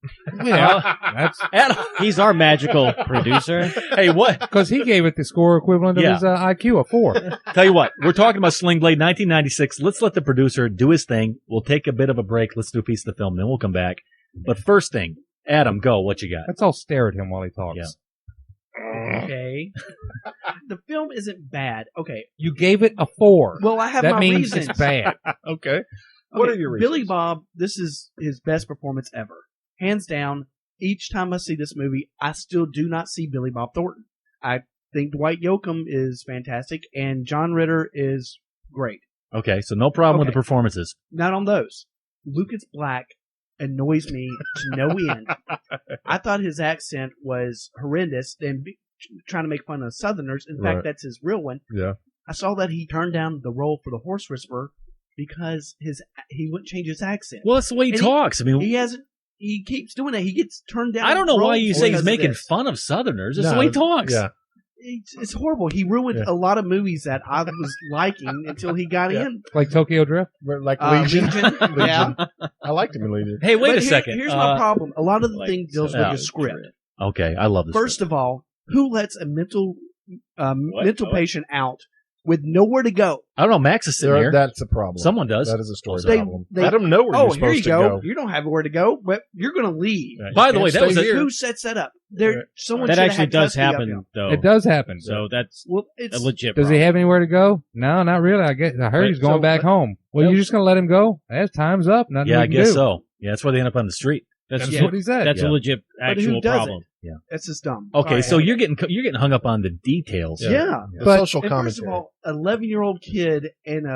E: Yeah, that's
C: Adam,
F: he's our magical producer.
C: hey, what?
E: because he gave it the score equivalent of
C: Yeah.
E: his IQ, a 4.
C: Tell you what, we're talking about Sling Blade 1996. Let's let the producer do his thing. We'll take a bit of a break. Let's do a piece of the film, then we'll come back. But first thing, Adam, go. What you got?
E: Let's all stare at him while he talks.
C: Yeah.
A: Okay. The film isn't bad. Okay.
E: You gave it a 4.
A: Well, I have
E: that
A: my
E: means
A: reasons.
E: it's bad.
D: Okay. What
A: Okay,
D: are your reasons?
A: Billy Bob, this is his best performance ever. Hands down, each time I see this movie, I still do not see Billy Bob Thornton. I think Dwight Yoakam is fantastic, and John Ritter is great.
C: Okay, so no problem with
A: Okay.
C: the performances.
A: Not on those. Lucas Black annoys me to no end. I thought his accent was horrendous and trying to make fun of Southerners. In
D: Right.
A: fact, that's his real one.
D: Yeah.
A: I saw that he turned down the role for the horse whisperer because he wouldn't change his accent.
C: Well, that's the way he
A: And
C: talks. I mean,
A: He hasn't. He keeps doing that. He gets turned down.
C: I don't know why you say he's
A: because of
C: making
A: this.
C: fun of Southerners. It's
D: No,
C: the way he talks.
D: Yeah.
A: It's horrible. He ruined
D: Yeah.
A: a lot of movies that I was liking until he got
D: Yeah.
A: in.
E: Like Tokyo Drift?
D: Like Legion.
A: Legion, yeah.
D: I liked him in Legion.
C: Hey, wait
A: But
C: a second.
A: Here's my problem. A lot of the
F: like
A: things deals with
C: yeah.
A: the script.
C: Okay, I love this.
A: First of all, who lets a mental
F: What?
A: mental patient out with nowhere to go.
C: I don't know. Max is sitting here.
D: That's a problem.
C: Someone does.
D: That is a story
A: They-
D: problem.
A: they-
D: Let them know where you're
A: Oh, here
D: supposed
A: you
D: to
A: go. You don't have where to go, but you're going to leave.
D: Right.
C: By the way,
D: Can't
C: that was
D: stay
C: a,
D: here.
A: Who sets that up? There, someone
F: That
A: should have
F: actually
A: had
F: does
A: custody of
F: happen,
A: him.
F: though.
E: It does happen.
F: So that's
A: Well,
F: a
A: it's
F: legit
E: Does he
F: problem.
E: have anywhere to go? No, not really. I heard he's going back home. Well, you're just going to let him go? That's time's up. Nothing
C: yeah,
E: we
C: I
E: can
C: guess
E: do.
C: so. Yeah, that's why they end up on the street.
F: That's
E: That's what he said.
F: That's
C: Yeah.
F: a legit
A: But who
F: actual
A: does
F: problem.
C: Yeah.
A: That's just dumb.
C: Okay,
A: All
C: so
A: right.
C: you're getting hung up on the details.
A: Yeah.
D: The
E: But-
D: social
A: And first of
D: commentary.
A: all, 11-year-old kid and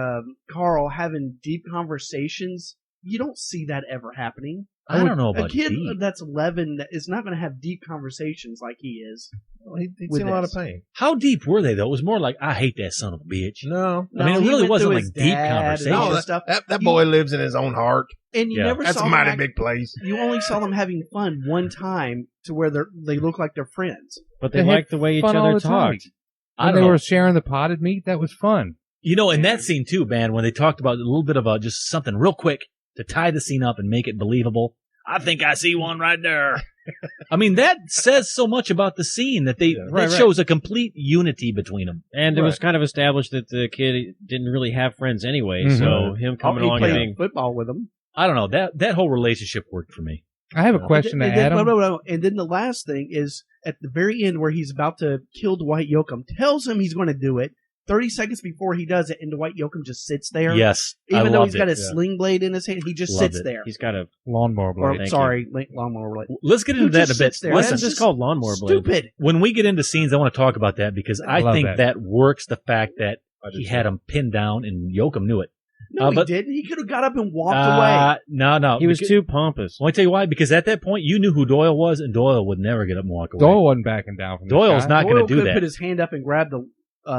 A: Carl having deep conversations, you don't see that ever happening.
C: I don't know
A: A
C: about
A: kid
C: deep.
A: that's 11 that is not going to have deep conversations like he is.
D: Well, he's
A: with
D: in a lot of
A: this.
D: pain.
C: How deep were they, though? It was more like, I hate that son of a bitch.
D: No.
C: I mean, it
A: he
C: really
A: went
C: wasn't
A: through
C: like
A: his
C: deep
A: dad and
C: conversation.
A: all
D: No,
A: this stuff.
D: that boy lives in his own heart.
A: And you
C: Yeah.
A: never
D: That's
A: saw
D: a mighty
A: them
D: big place.
A: You only saw them having fun one time to where they look like they're friends.
F: But they
E: They
F: like
E: had
F: the way each
E: fun all
F: other
E: the time.
F: talked.
C: I
E: When
C: don't
E: they
C: know.
E: were sharing the potted meat, that was fun.
C: You know, in that scene too, man, when they talked about a little bit of just something real quick to tie the scene up and make it believable. I think I see one right there. I mean, that says so much about the scene that
F: Right.
C: shows a complete unity between them.
F: And it was kind of established that the kid didn't really have friends anyway,
E: Mhm.
F: so him coming
A: He
F: along and
A: played
F: being
A: football with them.
C: I don't know. That whole relationship worked for me.
E: I have a question to
A: And then,
E: Adam.
A: and then the last thing is at the very end where he's about to kill Dwight Yoakam, tells him he's going to do it. 30 seconds before he does it, and Dwight Yoakam just sits there.
C: Yes,
A: Even
C: I
A: though
C: loved
A: he's got
C: it.
A: his sling blade in his hand, he just
C: Loved
A: sits
C: it.
A: there.
F: he's got a
E: Lawnmower blade.
F: Thank
A: Lawnmower blade.
C: Let's get
A: Who
C: into that in a
A: just
C: bit.
A: sits there?
C: Listen,
F: It's just called lawnmower blade.
A: Stupid.
C: when we get into scenes, I want to talk about that because I
E: love
C: think
E: that.
C: that works. The fact that
D: I do
C: he
D: too.
C: had him pinned down and Yoakam knew it.
A: No,
C: but-
A: he didn't. He could have got up and walked away.
C: No.
F: He was
C: because-
F: too pompous.
C: Let me tell you why. Because at that point, you knew who Doyle was, and Doyle would never get up and walk away.
E: Doyle wasn't backing down from this
C: Doyle's
E: guy.
C: not going
A: Doyle
C: to do
A: could have
C: that.
A: put his hand up and grabbed the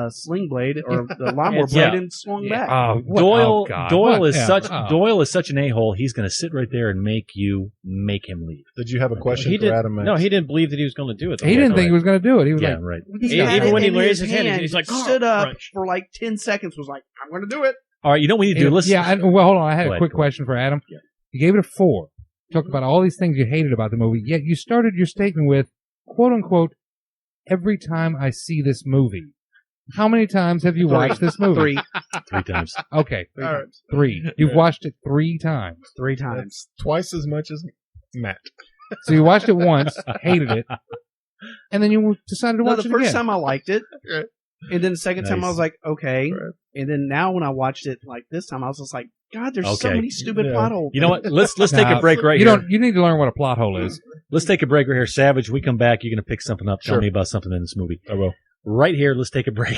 A: sling blade or the lawnmower
C: Yeah.
A: blade and swung
E: Yeah.
A: back.
E: Oh, what-
C: Doyle,
E: oh, God.
C: Doyle
E: What?
C: is
E: Yeah.
C: such
E: Oh.
C: Doyle is such an a-hole. He's going to sit right there and make him leave.
D: Did you have a question
F: He
D: for
F: did,
D: Adam? Max?
F: no, he didn't believe that he was going to do it.
E: He didn't think he was going to do it. He was
C: Yeah,
E: like,
C: right.
A: He
F: Yeah,
A: had
F: even
A: it
F: when he
A: in
F: raised his hand,
A: hand,
F: he's like,
A: stood up
F: crunch.
A: for like 10 seconds, was like, I'm going to do it.
C: All right, you know what we need to do? Let's.
E: well, hold on. I had
C: Go
E: a
C: ahead,
E: quick
C: go ahead.
E: question for Adam.
C: Yeah.
E: You gave it a 4. Talked about all these things you hated about the movie, yet you started your statement with, quote unquote, every time I see this movie. How many times have you watched this movie?
C: 3 times.
E: Okay.
A: Three times.
E: 3. You've watched it 3 times.
A: 3 times.
D: That's twice as much as Matt.
E: So you watched it once, hated it, and then you decided to
A: No,
E: watch
A: the
E: it
A: first
E: again.
A: time I liked it.
D: Right.
A: And then the second time I
C: Nice.
A: was like, okay.
D: Right.
A: And then now when I watched it like this time, I was just like, God, there's so
C: Okay.
A: many stupid
D: Yeah.
A: plot holes.
C: You know what? Let's take
E: Nah,
C: a break right
E: you
C: here.
E: don't. You need to learn what a plot hole is.
C: Let's take a break right here. Savage, we come back. You're going to pick something up. Tell
D: Sure.
C: me about something in this movie.
D: I will.
C: Right here, let's take a break.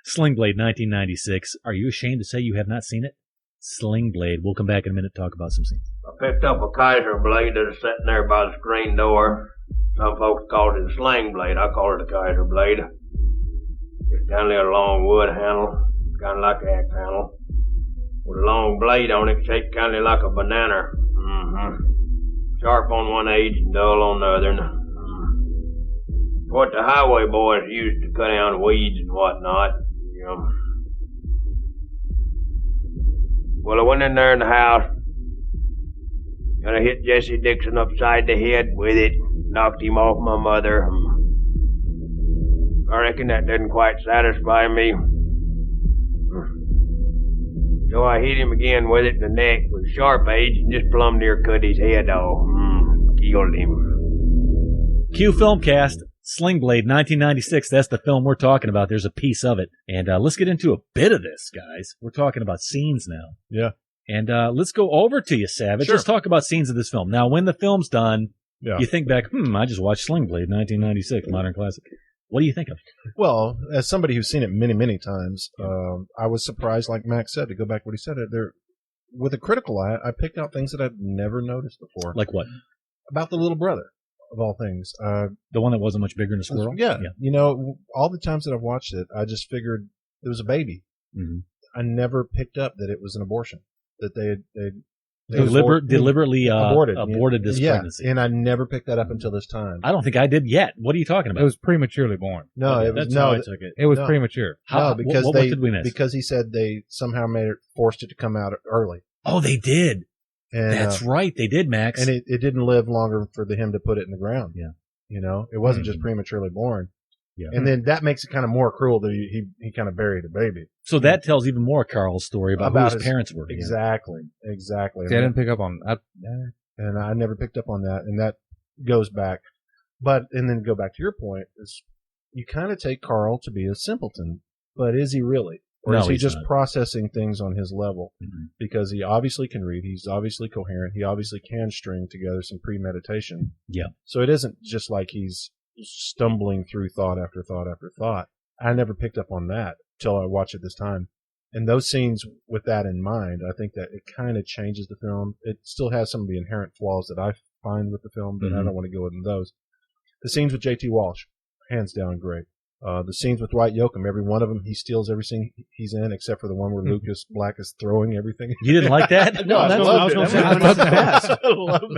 C: Sling Blade, 1996. Are you ashamed to say you have not seen it? Sling Blade. We'll come back in a minute to talk about some scenes.
G: I picked up a Kieser Blade that was sitting there by the screen door. Some folks called it a sling blade. I call it a Kieser Blade. It's kind of a long wood handle, kind of like an axe handle, with a long blade on it, shaped kind of like a banana. Sharp on one edge and dull on the other. What the highway boys used to cut down weeds and whatnot. You know. Well, I went in there in the house, and I hit Jesse Dixon upside the head with it, knocked him off my mother. I reckon that didn't quite satisfy me. So I hit him again with it in the neck with a sharp edge and just plumb near cut his head off. Killed him.
C: Q Filmcast, Sling Blade, 1996. That's the film we're talking about. There's a piece of it. And let's get into a bit of this, guys. We're talking about scenes now.
D: Yeah.
C: And let's go over to you, Savage.
D: Sure.
C: Let's talk about scenes of this film. Now, when the film's done,
D: Yeah.
C: you think back, I just watched Sling Blade, 1996, modern classic. What do you think of it?
D: Well, as somebody who's seen it many, many times, I was surprised, like Max said, to go back what he said. There, with a critical eye, I picked out things that I'd never noticed before.
C: Like what?
D: About the little brother, of all things.
C: The one that wasn't much bigger than a squirrel?
D: Yeah. You know, all the times that I've watched it, I just figured it was a baby.
C: Mm-hmm.
D: I never picked up that it was an abortion. That they
C: Deliberately aborted this
D: yeah,
C: pregnancy.
D: and I never picked that up until this time.
C: I don't think I did yet. What are you talking about?
E: It was prematurely born.
D: No, it was
F: That's
D: no.
F: how I took it.
E: It was
D: No.
E: premature.
C: How-
D: No, because
C: what
D: they
C: did we miss?
D: because he said they somehow forced it to come out early.
C: Oh, they did.
D: And,
C: That's right. They did, Max.
D: And it didn't live longer for him to put it in the ground.
C: Yeah.
D: You know, it wasn't just prematurely born.
C: Yeah.
D: And then that makes it kind of more cruel that he kind of buried a baby.
C: So that tells even more Carl's story about who his parents were.
D: Exactly. Exactly.
E: See, I didn't pick up on that.
D: And I never picked up on that. And that goes back. And then go back to your point, is you kind of take Karl to be a simpleton, but is he really? Or is he just processing things on his level? Mm-hmm. Because he obviously can read, he's obviously coherent, he obviously can string together some premeditation.
C: Yeah.
D: So it isn't just like he's stumbling through thought after thought after thought. I never picked up on that till I watched it this time. And those scenes with that in mind, I think that it kind of changes the film. It still has some of the inherent flaws that I find with the film, but I don't want to go into those. The scenes with J.T. Walsh, hands down great. The scenes with Dwight Yoakam, every one of them, he steals every scene he's in, except for the one where Lucas Black is throwing everything.
C: You didn't like that?
D: No, I was going to say,
A: I love that.
D: I love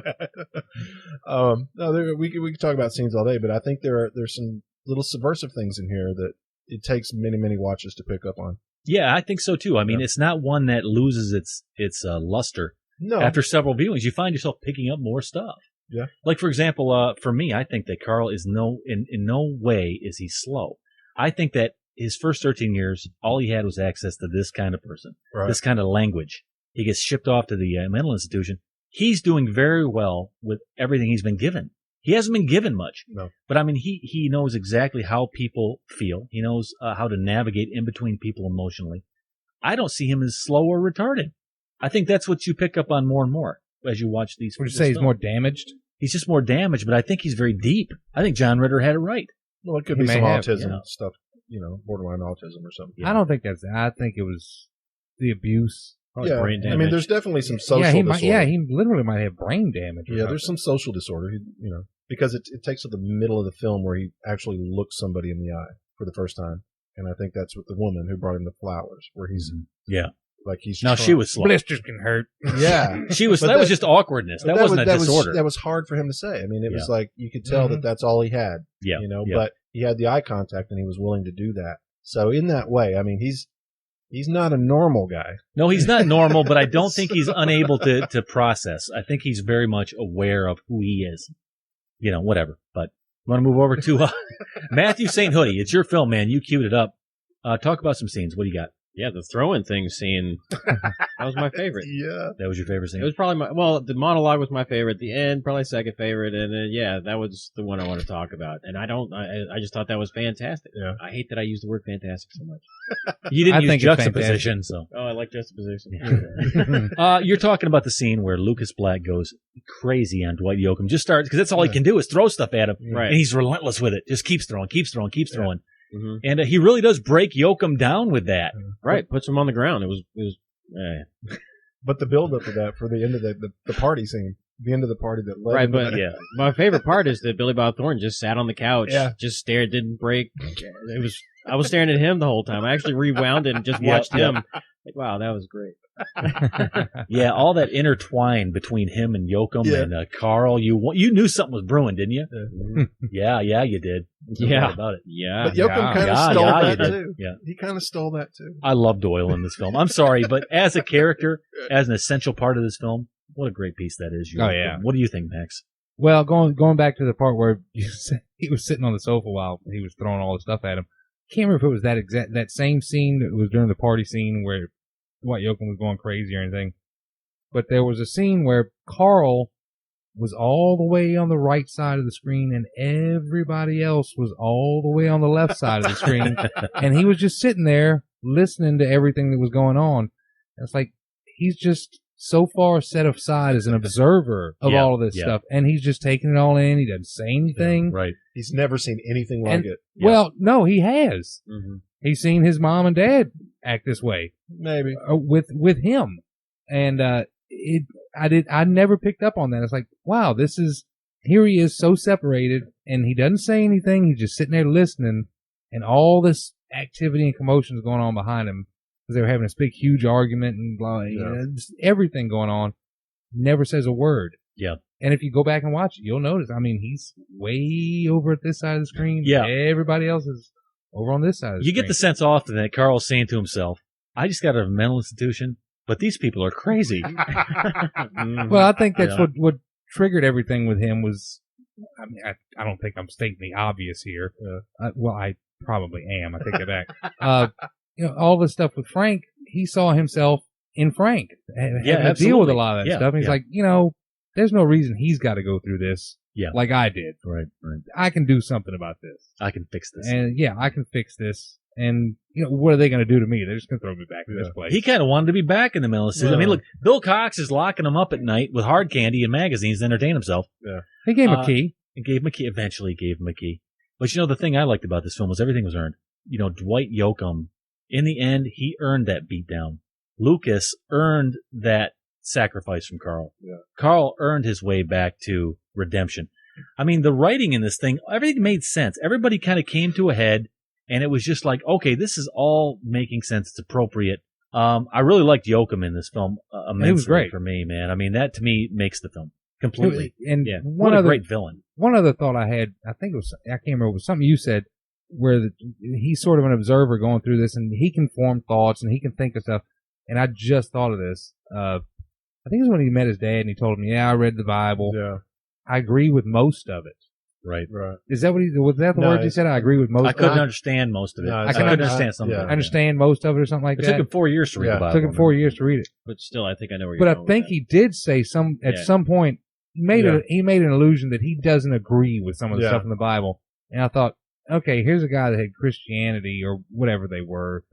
D: that. No, we could talk about scenes all day, but I think there's some little subversive things in here that it takes many, many watches to pick up on.
C: Yeah, I think so too. I mean, it's not one that loses its luster.
D: No.
C: After several viewings, you find yourself picking up more stuff.
D: Yeah.
C: Like, for example, for me, I think that Karl is in no way is he slow. I think that his first 13 years, all he had was access to this kind of person, this kind of language. He gets shipped off to the mental institution. He's doing very well with everything he's been given. He hasn't been given much.
D: No.
C: But, I mean, he knows exactly how people feel. He knows how to navigate in between people emotionally. I don't see him as slow or retarded. I think that's what you pick up on more and more as you watch these.
E: Would you say he's more damaged?
C: He's just more damaged, but I think he's very deep. I think John Ritter had it right.
D: Well, it could be some autism stuff, borderline autism or something.
E: I don't think that's it. I think it was the abuse.
D: Yeah, I mean, there's definitely some social disorder.
E: He literally might have brain damage.
D: Yeah, there's some social disorder, because it takes to the middle of the film where he actually looks somebody in the eye for the first time. And I think that's with the woman who brought him the flowers, where he's like he's.
C: No, she was slow.
E: Blisters can hurt.
D: Yeah,
C: she was. That was just awkwardness. That wasn't a disorder.
D: That was hard for him to say. I mean, it was like you could tell that that's all he had.
C: Yeah,
D: But he had the eye contact and he was willing to do that. So in that way, I mean, he's not a normal guy.
C: No, he's not normal, but I don't think he's unable to process. I think he's very much aware of who he is. Whatever. But you want to move over to Matthew St. Hoodie. It's your film, man. You queued it up. Talk about some scenes. What do you got?
F: Yeah, the throwing thing scene, that was my favorite.
D: Yeah.
C: That was your favorite scene?
F: It was probably the monologue was my favorite. The end, probably second favorite. And then, that was the one I want to talk about. And I just thought that was fantastic.
D: Yeah.
F: I hate that I use the word fantastic so much.
C: You didn't use juxtaposition, so.
F: Oh, I like juxtaposition.
C: You're talking about the scene where Lucas Black goes crazy on Dwight Yoakam. Just starts, because that's all he can do is throw stuff at him.
F: Right.
C: And he's relentless with it. Just keeps throwing. Mm-hmm. And he really does break Yoakam down with that.
F: Right, puts him on the ground. It was.
D: But the build up to that for the end of the party scene, the end of the party that led.
F: Right, but my favorite part is that Billy Bob Thornton just sat on the couch, just stared, didn't break. I was staring at him the whole time. I actually rewound it and just watched him. Like, wow, that was great.
C: Yeah, all that intertwined between him and Yoakam and Karl. You knew something was brewing, didn't you? Yeah, you did.
F: Yeah,
C: about it.
F: Yeah,
D: but Yoakam kind of stole that too.
C: Yeah,
D: he kind of stole that too.
C: I love Doyle in this film. I'm sorry, but as a character, as an essential part of this film, what a great piece that is. What do you think, Max?
E: Well, going back to the part where he was sitting on the sofa while he was throwing all the stuff at him. I can't remember if it was that same scene that was during the party scene where Dwight Yoakam was going crazy or anything. But there was a scene where Karl was all the way on the right side of the screen and everybody else was all the way on the left side of the screen. And he was just sitting there listening to everything that was going on. And it's like, he's just so far set aside as an observer of all of this stuff. And he's just taking it all in. He doesn't say anything.
C: Right.
D: He's never seen anything like it.
E: Well, no, he has.
C: Mm-hmm.
E: He's seen his mom and dad act this way.
D: Maybe.
E: With him. And, I never picked up on that. It's like, wow, here he is so separated and he doesn't say anything. He's just sitting there listening and all this activity and commotion is going on behind him because they were having this big, huge argument and blah, just everything going on. Never says a word.
C: Yeah.
E: And if you go back and watch it, you'll notice, I mean, he's way over at this side of the screen.
C: Yeah.
E: Everybody else is over on this side of the screen.
C: You get the sense often that Karl's saying to himself, I just got out of a mental institution, but these people are crazy.
E: Well, I think that's what triggered everything with him was I mean, I don't think I'm stating the obvious here. Well, I probably am. I take it back. All the stuff with Frank, he saw himself in Frank. And had to deal with a lot of that stuff. And he's like, there's no reason he's got to go through this like I did.
C: Right.
E: I can do something about this.
C: I can fix this.
E: And I can fix this. And, what are they going to do to me? They're just going to throw me back in this place.
C: He kind of wanted to be back in the middle of the season. I mean, look, Bill Cox is locking him up at night with hard candy and magazines to entertain himself.
E: Yeah. He gave him a key.
C: He gave him a key. Eventually gave him a key. But the thing I liked about this film was everything was earned. Dwight Yoakam, in the end, he earned that beatdown. Lucas earned that sacrifice from Karl. Yeah. Karl earned his way back to redemption. I mean, the writing in this thing, everything made sense. Everybody kind of came to a head, and it was just like, okay, this is all making sense. It's appropriate. I really liked Yoakam in this film immensely.
E: It was great
C: for me, man. I mean, that to me makes the film completely.
E: And
C: what a great villain.
E: One other thought I had, I think it was, I can't remember, it was something you said, where he's sort of an observer going through this, and he can form thoughts, and he can think of stuff. And I just thought of this. I think it was when he met his dad, and he told him, I read the Bible.
D: Yeah.
E: I agree with most of it.
C: Right.
E: Is that was that the word you said? I agree with most of it?
C: I couldn't understand most of it. I couldn't understand some of it.
E: Understand most of it or something like that?
C: It took him 4 years to read the Bible.
E: It took him 4 years to read it.
F: But still, I think I know where you're going.
E: But I think he did say at some point, he made an allusion that he doesn't agree with some of the stuff in the Bible. And I thought, okay, here's a guy that had Christianity or whatever they were,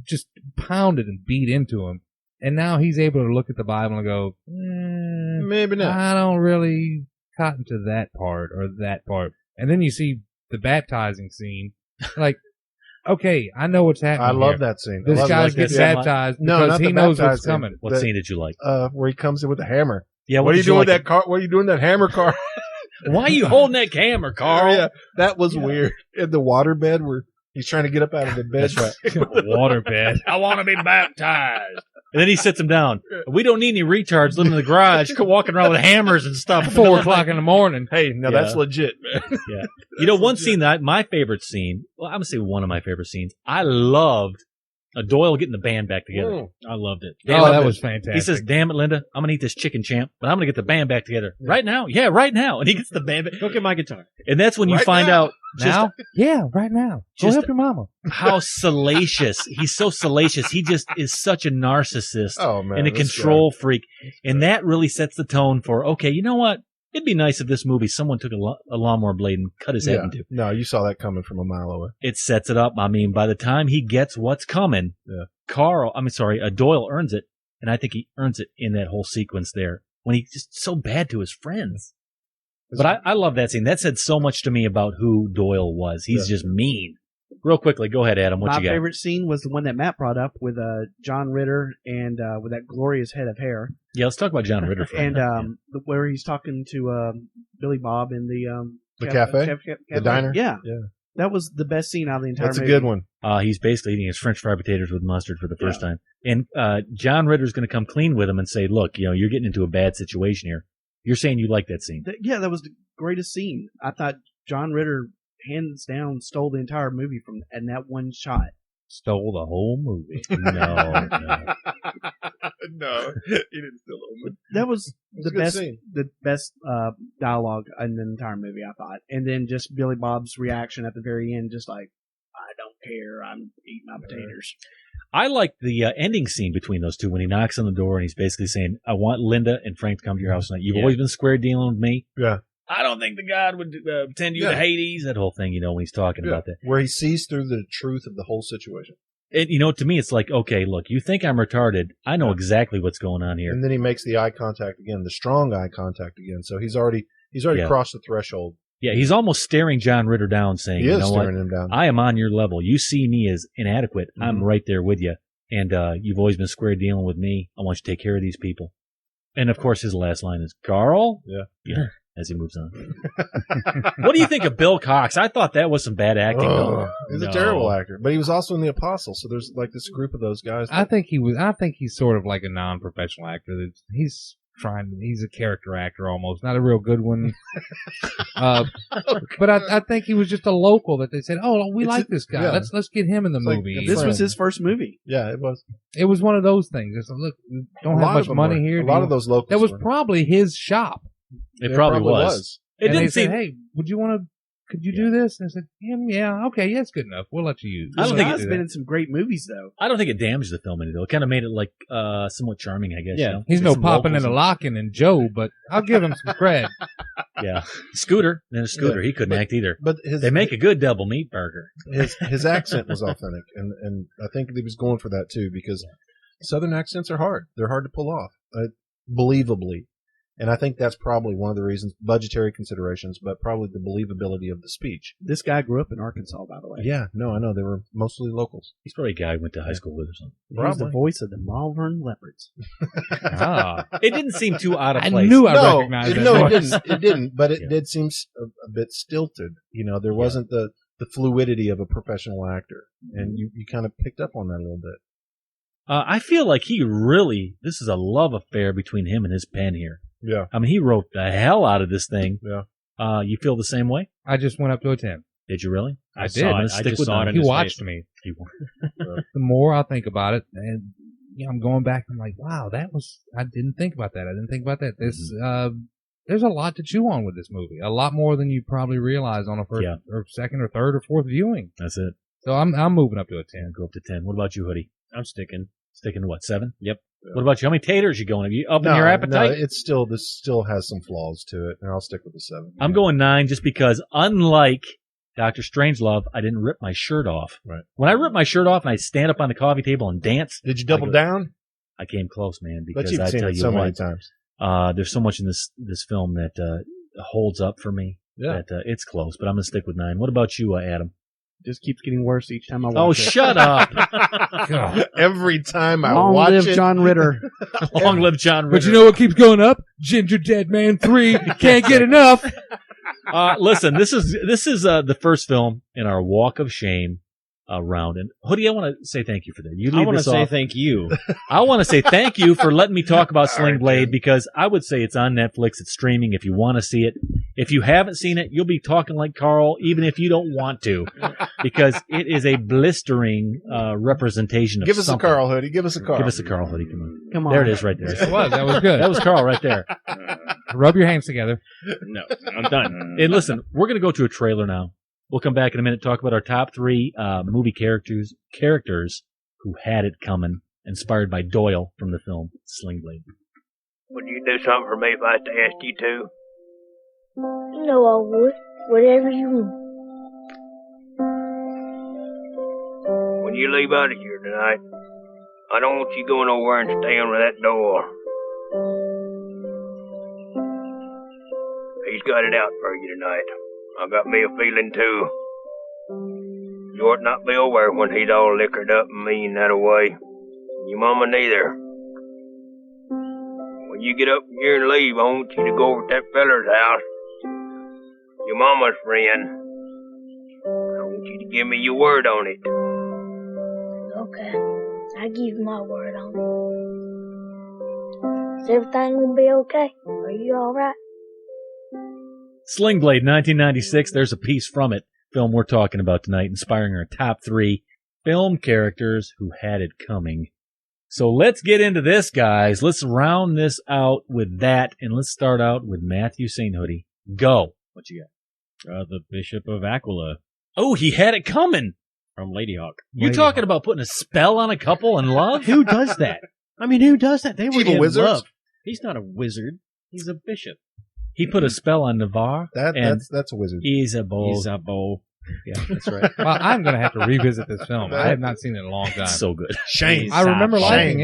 E: just pounded and beat into him. And now he's able to look at the Bible and go,
D: maybe not.
E: I don't really cotton to that part or that part. And then you see the baptizing scene, like, okay, I know what's happening.
D: I love that scene.
E: This guy gets baptized because he knows what's coming.
C: What scene did you like?
D: Where he comes in with the hammer.
C: Yeah,
D: what are you doing with that car? What are you doing with that hammer car?
C: Why are you holding that hammer, Karl?
D: Yeah, that was weird. In the waterbed where he's trying to get up out of the bed.
C: That's right. Waterbed. I want to be baptized. And then he sits him down. We don't need any retards living in the garage, walking around with hammers and stuff.
E: 4 o'clock in the morning.
D: Hey, now that's legit, man.
C: Yeah. One scene my favorite scene, well, I'm going to say one of my favorite scenes, I loved Doyle getting the band back together.
F: I loved it.
E: That was fantastic.
C: He says, damn it, Linda, I'm going to eat this chicken champ, but I'm going to get the band back together. Yeah. Right now? Yeah, right now. And he gets the band back.
F: Go get my guitar.
C: And that's when you find out.
E: Now? Yeah, right now. Go help your mama.
C: How salacious. He's so salacious. He just is such a narcissist and a control freak. And that really sets the tone for, okay, you know what? It'd be nice if this movie someone took a lawnmower blade and cut his head into.
D: No, you saw that coming from a mile away.
C: It sets it up. I mean, by the time he gets what's coming, Doyle earns it, and I think he earns it in that whole sequence there when he's just so bad to his friends. But I love that scene. That said so much to me about who Doyle was. He's just mean. Real quickly, go ahead, Adam. What you got?
A: My favorite scene was the one that Matt brought up with John Ritter and with that glorious head of hair.
C: Yeah, let's talk about John Ritter for a minute.
A: Where he's talking to Billy Bob in the
D: cafe? The diner?
A: Yeah. That was the best scene out of the entire movie.
D: That's a good one.
C: He's basically eating his French fried potatoes with mustard for the first time. And John Ritter's going to come clean with him and say, look, you're getting into a bad situation here. You're saying you like that scene.
A: That was the greatest scene. I thought John Ritter, hands down, stole the entire movie in that one shot.
E: Stole the whole movie.
C: No.
D: No, he didn't steal the whole movie.
A: That was the best dialogue in the entire movie, I thought. And then just Billy Bob's reaction at the very end, just like, I don't care, I'm eating my potatoes.
C: I like the ending scene between those two when he knocks on the door and he's basically saying, I want Linda and Frank to come to your house tonight. You've always been square dealing with me.
D: Yeah.
C: I don't think the God would send you to Hades. That whole thing, when he's talking about that.
D: Where he sees through the truth of the whole situation.
C: And, to me, it's like, okay, look, you think I'm retarded. I know exactly what's going on here.
D: And then he makes the eye contact again, the strong eye contact again. So he's already crossed the threshold.
C: Yeah, he's almost staring John Ritter down, saying,
D: he is staring him down.
C: I am on your level. You see me as inadequate. Mm-hmm. I'm right there with you. And you've always been square dealing with me. I want you to take care of these people. And, of course, his last line is, Karl? Yeah. As he moves on. What do you think of Bill Cox? I thought that was some bad acting.
D: He's a terrible actor, but he was also in The Apostle. So there's like this group of those guys.
E: I think he's sort of like a non-professional actor. He's a character actor almost, not a real good one. But I think he was just a local that they said, we like this guy. Yeah. Let's get him in the movie.
A: This was his first movie.
D: Yeah, it was.
E: It was one of those things. It's like, look, we don't have much money here.
D: A lot of those locals.
E: That was probably his shop.
C: It probably was.
E: And they said, hey, could you do this? And I said, yeah, okay, yeah, it's good enough. We'll let you use it.
A: I don't think it's been in some great movies, though.
C: I don't think it damaged the film any, though. It kind of made it, like, somewhat charming, I guess.
F: Yeah.
C: You know?
E: He's no popping and a locking and Joe, but I'll give him some cred.
C: Yeah. Scooter. He couldn't act either.
D: But
C: they make a good double meat burger.
D: His accent was authentic, and I think he was going for that, too, because Southern accents are hard. They're hard to pull off, believably. And I think that's probably one of the reasons, budgetary considerations, but probably the believability of the speech.
A: This guy grew up in Arkansas, by the way.
D: Yeah, no, I know. They were mostly locals.
C: He's probably a guy I went to high school with or something.
A: He was the voice of the Malvern Leopards.
C: It didn't seem too out of place.
E: I knew I recognized that.
D: No, it didn't, but it did seem a bit stilted. You know, there wasn't the fluidity of a professional actor, and you kind of picked up on that a little bit.
C: I feel like this is a love affair between him and his pen here.
D: Yeah.
C: I mean, he wrote the hell out of this thing.
D: Yeah.
C: You feel the same way?
E: I just went up to a 10.
C: Did you really?
E: I did. I
C: just saw it.
E: He watched me. The more I think about it, and I'm going back, I'm like, wow, I didn't think about that. There's a lot to chew on with this movie. A lot more than you probably realize on a first or second or third or fourth viewing.
C: That's it.
E: So I'm moving up to a 10.
C: Go up to 10. What about you, Hoodie?
F: I'm sticking.
C: Sticking to what, 7?
F: Yep.
C: What about you? How many taters you going? Are you up in your appetite?
D: No, this still has some flaws to it, and I'll stick with the 7.
C: I'm going 9 just because, unlike Dr. Strangelove, I didn't rip my shirt off.
D: Right.
C: When I rip my shirt off and I stand up on the coffee table and dance.
D: Did you double down?
C: I came close, man, because
D: but you've
C: I
D: seen
C: tell
D: it
C: you
D: so
C: what,
D: many times.
C: There's so much in this film that holds up for me that it's close, but I'm going to stick with 9. What about you, Adam?
A: Just keeps getting worse each time I watch it.
C: Oh, shut up.
D: Every time I
A: Long
D: watch
A: live
D: it.
A: John Ritter.
C: Long live John Ritter.
E: But you know what keeps going up? Ginger Dead Man 3. Can't get enough.
C: Listen, this is the first film in our walk of shame round. And Hoodie, I want to say thank you for that. You leave
F: I want to
C: this
F: say
C: off.
F: thank you.
C: I want to say thank you for letting me talk about Sling Blade, because I would say it's on Netflix. It's streaming if you want to see it. If you haven't seen it, you'll be talking like Karl, even if you don't want to, because it is a blistering representation of
D: Give us
C: something.
D: a Karl, Hoodie. Give us a Karl.
C: Give us a Karl, Hoodie.
A: Come on.
C: There it is right there.
E: That was good.
C: That was Karl right there.
E: Rub your hands together.
F: No, I'm done.
C: And listen, we're going to go to a trailer now. We'll come back in a minute, talk about our top 3 movie characters who had it coming, inspired by Doyle from the film Sling Blade.
G: Would you do something for me if I had to ask you to?
B: No, I would. Whatever you want.
G: When you leave out of here tonight, I don't want you going over and staying with that door. He's got it out for you tonight. I got me a feeling, too. You ought not be over when he's all liquored up and mean that away. Your mama neither. When you get up here and leave, I want you to go over to that feller's house. Your mama's friend. I want you to give me your word on it.
B: Okay. I give you my word on it. Is everything gonna be okay? Are you alright?
C: Sling Blade, 1996. There's a piece from it. Film we're talking about tonight, inspiring our top 3 film characters who had it coming. So let's get into this, guys. Let's round this out with that, and let's start out with Matthew St. Hoodie. Go. What you got?
F: The Bishop of Aquila.
C: Oh, he had it coming.
F: From Lady Hawk.
C: You're talking about putting a spell on a couple in love?
A: Who does that? I mean, who does that? They were
D: Evil
A: in
D: wizards?
A: love.
F: He's not a wizard. He's a bishop.
C: He put a spell on Navarre.
D: That's a wizard.
F: Isabeau.
C: Yeah, that's right.
E: Well, I'm going to have to revisit this film. I have not seen it in a long time.
C: It's so good.
D: Shame.
E: I remember liking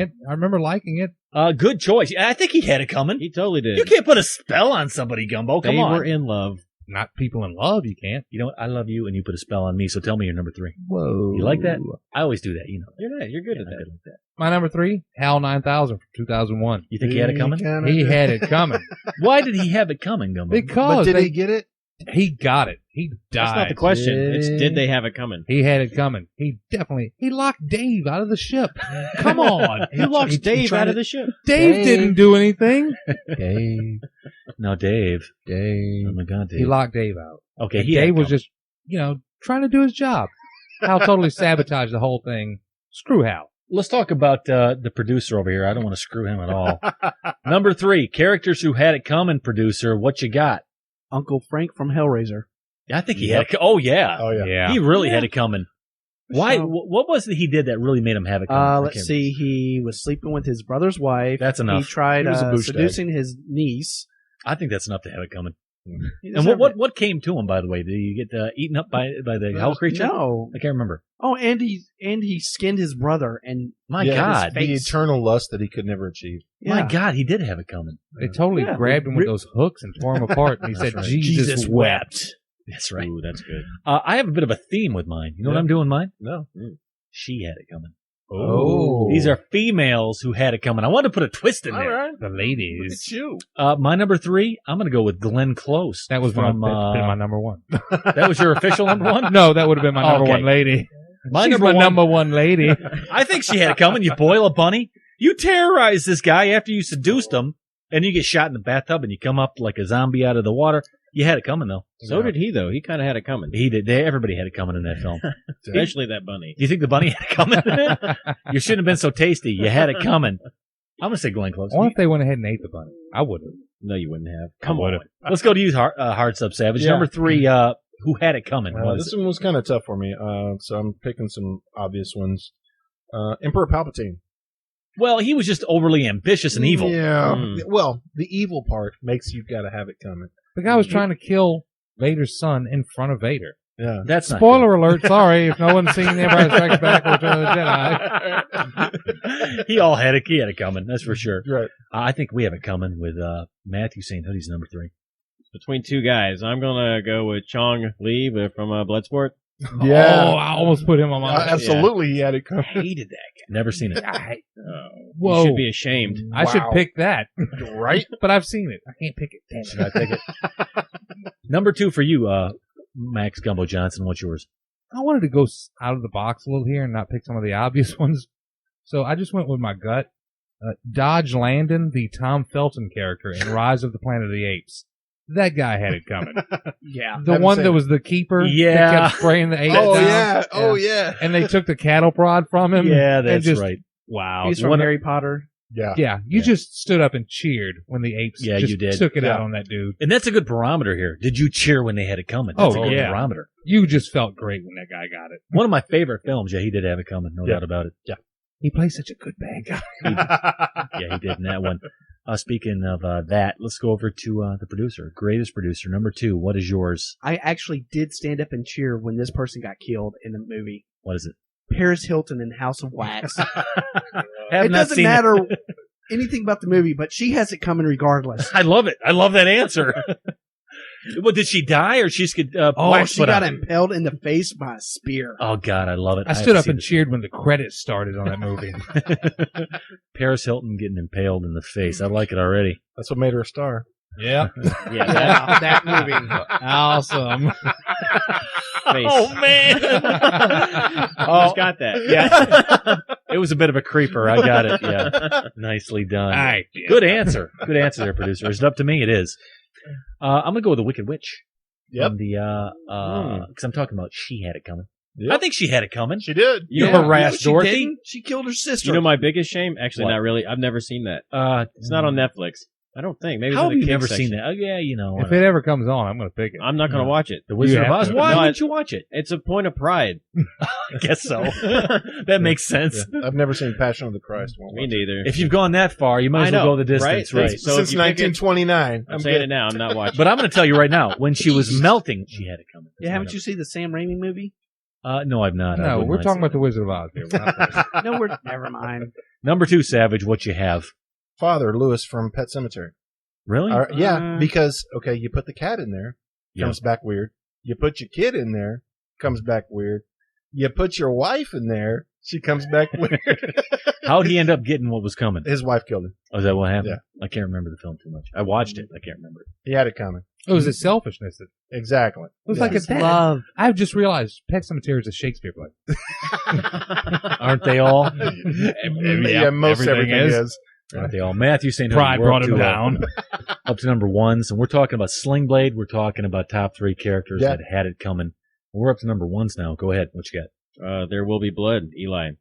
E: it.
C: Good choice. I think he had it coming.
F: He totally did.
C: You can't put a spell on somebody, Gumbo. Come on.
F: They were in love.
E: Not people in love, you can't.
C: You know what? I love you, and you put a spell on me, so tell me your number 3.
E: Whoa.
C: You like that? I always do that, you know.
F: You're good at that.
C: Good like that.
E: My number 3, HAL 9000 from 2001.
C: You think he had it coming?
E: He had it coming.
C: Why did he have it coming, Gumbo?
E: Because
D: But did he get it?
E: He got it. He died.
F: That's not the question. It's did they have it coming?
E: He had it coming. He locked Dave out of the ship. Come on.
F: He locked Dave out of the ship.
E: Dave didn't do anything.
C: Dave. No, Dave. Oh my God, Dave.
E: He locked Dave out.
C: Okay,
E: Dave was just, trying to do his job. Hal totally sabotaged the whole thing. Screw Hal.
C: Let's talk about the producer over here. I don't want to screw him at all. Number 3, characters who had it coming, producer. What you got?
A: Uncle Frank from Hellraiser.
C: I think he had. Oh yeah.
D: Oh yeah.
C: He really had it coming. Why? What was it he did that really made him have it coming?
A: Let's see. He was sleeping with his brother's wife.
C: That's enough.
A: He tried
D: He was a douchebag.
A: seducing his niece.
C: I think that's enough to have it coming.
A: He
C: And
A: deserved it.
C: what came to him, by the way? Did he get eaten up by the hell creature?
A: No.
C: I can't remember.
A: Oh, and he skinned his brother, and
C: My
D: Yeah,
C: God.
D: the eternal lust that he could never achieve.
C: My
A: yeah.
C: God, he did have it coming.
E: They totally
A: Yeah.
E: grabbed him with those hooks and tore him apart. And he said,
D: right.
E: Jesus wept.
C: That's right.
F: Ooh, that's good.
C: I have a bit of a theme with mine. You know what
D: Yeah.
C: I'm doing mine?
D: No.
C: She had it coming.
D: Oh.
C: These are females who had it coming. I wanted to put a twist in
D: All
C: there.
D: right.
E: The ladies.
D: You.
C: My number 3, I'm going to go with Glenn Close.
E: That was
C: from,
E: my, been my number one.
C: that was your official number 1?
E: No, that would have been my number
C: Okay.
E: one lady.
C: My
E: She's
C: number
E: my
C: one-
E: number one lady.
C: I think she had it coming. You boil a bunny. You terrorize this guy after you seduced him, and you get shot in the bathtub, and you come up like a zombie out of the water. You had it coming, though.
F: So did he, though. He kind of had it coming.
C: He did. Everybody had it coming in that film.
F: Especially that bunny.
C: Do you think the bunny had it coming? You shouldn't have been so tasty. You had it coming. I'm going to say Glenn Close.
E: I wonder if they went ahead and ate the bunny. I would have.
F: No, you wouldn't have. Come on.
C: Let's go to you, Hard Sub Savage.
D: Yeah.
C: Number 3, who had it coming? What is
D: This
C: it?
D: one was kind of tough for me, so I'm picking some obvious ones. Emperor Palpatine.
C: Well, he was just overly ambitious and evil.
D: Yeah.
F: Mm.
D: Well, the evil part makes you got to have it coming.
E: The guy was trying to kill Vader's son in front of Vader.
D: Yeah.
C: That's not
E: Spoiler alert, sorry if no one's seen Empire Strikes Back or Return of the Jedi.
C: good. He had it coming. That's for sure.
D: Right.
C: I think we have it coming with Matthew saying Hoodie's number 3.
F: Between two guys, I'm going to go with Chong Li from Bloodsport.
D: Yeah.
E: Oh, I almost put him on my list.
D: Absolutely, he had it coming.
C: Hated that guy. Never seen it.
E: Whoa.
F: You should be ashamed.
E: I should
D: Wow.
E: pick that.
D: Right?
E: But I've seen it. I can't pick it. Damn
C: Should I pick it? Number 2 for you, Max Gumbo Johnson. What's yours?
E: I wanted to go out of the box a little here and not pick some of the obvious ones. So I just went with my gut. Dodge Landon, the Tom Felton character in Rise of the Planet of the Apes. That guy had it coming.
A: Yeah.
E: The
D: Haven't
E: one
D: seen
E: that
D: it.
E: was the keeper
C: Yeah.
E: that kept spraying the apes
D: Oh,
E: down.
D: yeah. Oh, yeah.
E: And they took the cattle prod from him.
C: Yeah,
E: and
C: that's
E: just,
C: right.
E: Wow.
A: He's from Harry Potter.
D: Yeah.
E: Yeah, you just stood up and cheered when the apes
C: Yeah,
E: just
C: you did.
E: took it out
D: Yeah.
E: on that dude.
C: And that's a good barometer here. Did you cheer when they had it coming? That's
E: Oh,
C: a good
E: yeah.
C: barometer.
E: You just felt great when that guy got it.
C: One of my favorite films. Yeah, he did have it coming. No
D: Yeah.
C: doubt about it.
E: He plays such a good bad guy.
C: Yeah, he did in that one. Speaking of that, let's go over to the producer, greatest producer, number 2. What is yours?
A: I actually did stand up and cheer when this person got killed in the movie.
C: What is it?
A: Paris Hilton in House of Wax.
C: Have
A: It
C: not
A: doesn't
C: seen
A: matter anything about the movie, but she has it coming regardless.
C: I love it. I love that answer. Well, did she die or she just get
A: Oh,
C: wax
A: she
C: put
A: got
C: on?
A: impaled in the face by a spear.
C: Oh God, I love it.
E: I stood up and cheered when the credits started on that movie.
C: Paris Hilton getting impaled in the face. I like it already.
D: That's what made her a star.
E: Yeah.
A: Yeah, that movie.
E: Awesome.
F: Face.
C: Oh man!
F: Who's got that?
C: Yeah, it was a bit of a creeper. I got it. Yeah, nicely done.
E: All right.
C: Good answer. Good answer there, producer. Is it up to me? It is. I'm gonna go with the Wicked Witch.
D: Yep.
C: From the because I'm talking about she had it coming.
D: Yep.
C: I think she had it coming.
D: She did.
C: You
A: Yeah.
C: harassed
A: She
C: Dorothy.
A: didn't. She killed her sister.
F: You know my biggest shame? Actually,
C: What?
F: not really. I've never seen that. It's not on Netflix. I don't think. Maybe it's
C: How
F: in
C: have
F: the
C: you
F: kids
C: never
F: section.
C: seen that? Oh, yeah, you know.
E: If it ever comes on, I'm going to pick it.
F: I'm not going to watch it.
C: The Wizard
E: You
C: of
E: have
C: Oz.
E: to.
C: Why
F: No,
C: wouldn't you watch it?
F: It's a point of pride.
C: I guess so. That makes sense.
D: Yeah. I've never seen Passion of the Christ. Won't
F: Me
D: watch it.
F: neither.
C: If you've gone that far, you might as well go the distance, right?
F: So
D: Since
F: if you pick it-
D: 1929.
F: I'm saying it now. I'm not watching.
C: But I'm going to tell you right now, when she was melting, she had it coming.
A: Yeah, haven't you seen the Sam Raimi movie?
C: No, I've not. I
E: No,
C: wouldn't
E: we're
C: mind
E: talking
C: seeing
E: about the Wizard of Oz here. We're not-
A: No, we're never mind.
C: it. Number 2, Savage, what you have.
D: Father Lewis from Pet Sematary.
C: Really?
D: Yeah, because okay, you put the cat in there,
C: Yeah.
D: comes back weird. You put your kid in there, comes back weird. You put your wife in there, she comes back weird.
C: How'd he end up getting what was coming?
D: His wife killed him.
C: Oh, is that what happened? I can't remember the film too much. I watched it. I can't remember it.
D: He had it coming.
E: It was a selfishness. It
D: Exactly.
E: was like a
A: His
E: dad.
A: love.
E: I've just realized Pet Sematary is a Shakespeare play.
C: Aren't they all?
D: Yeah, most everything is.
C: Aren't they all? Matthew St.
E: Pride brought him down.
C: Up to number 1. So we're talking about Sling Blade. We're talking about top 3 characters
D: Yeah.
C: that had it coming. We're up to number 1s now. Go ahead. What you got?
F: There will be blood. Eli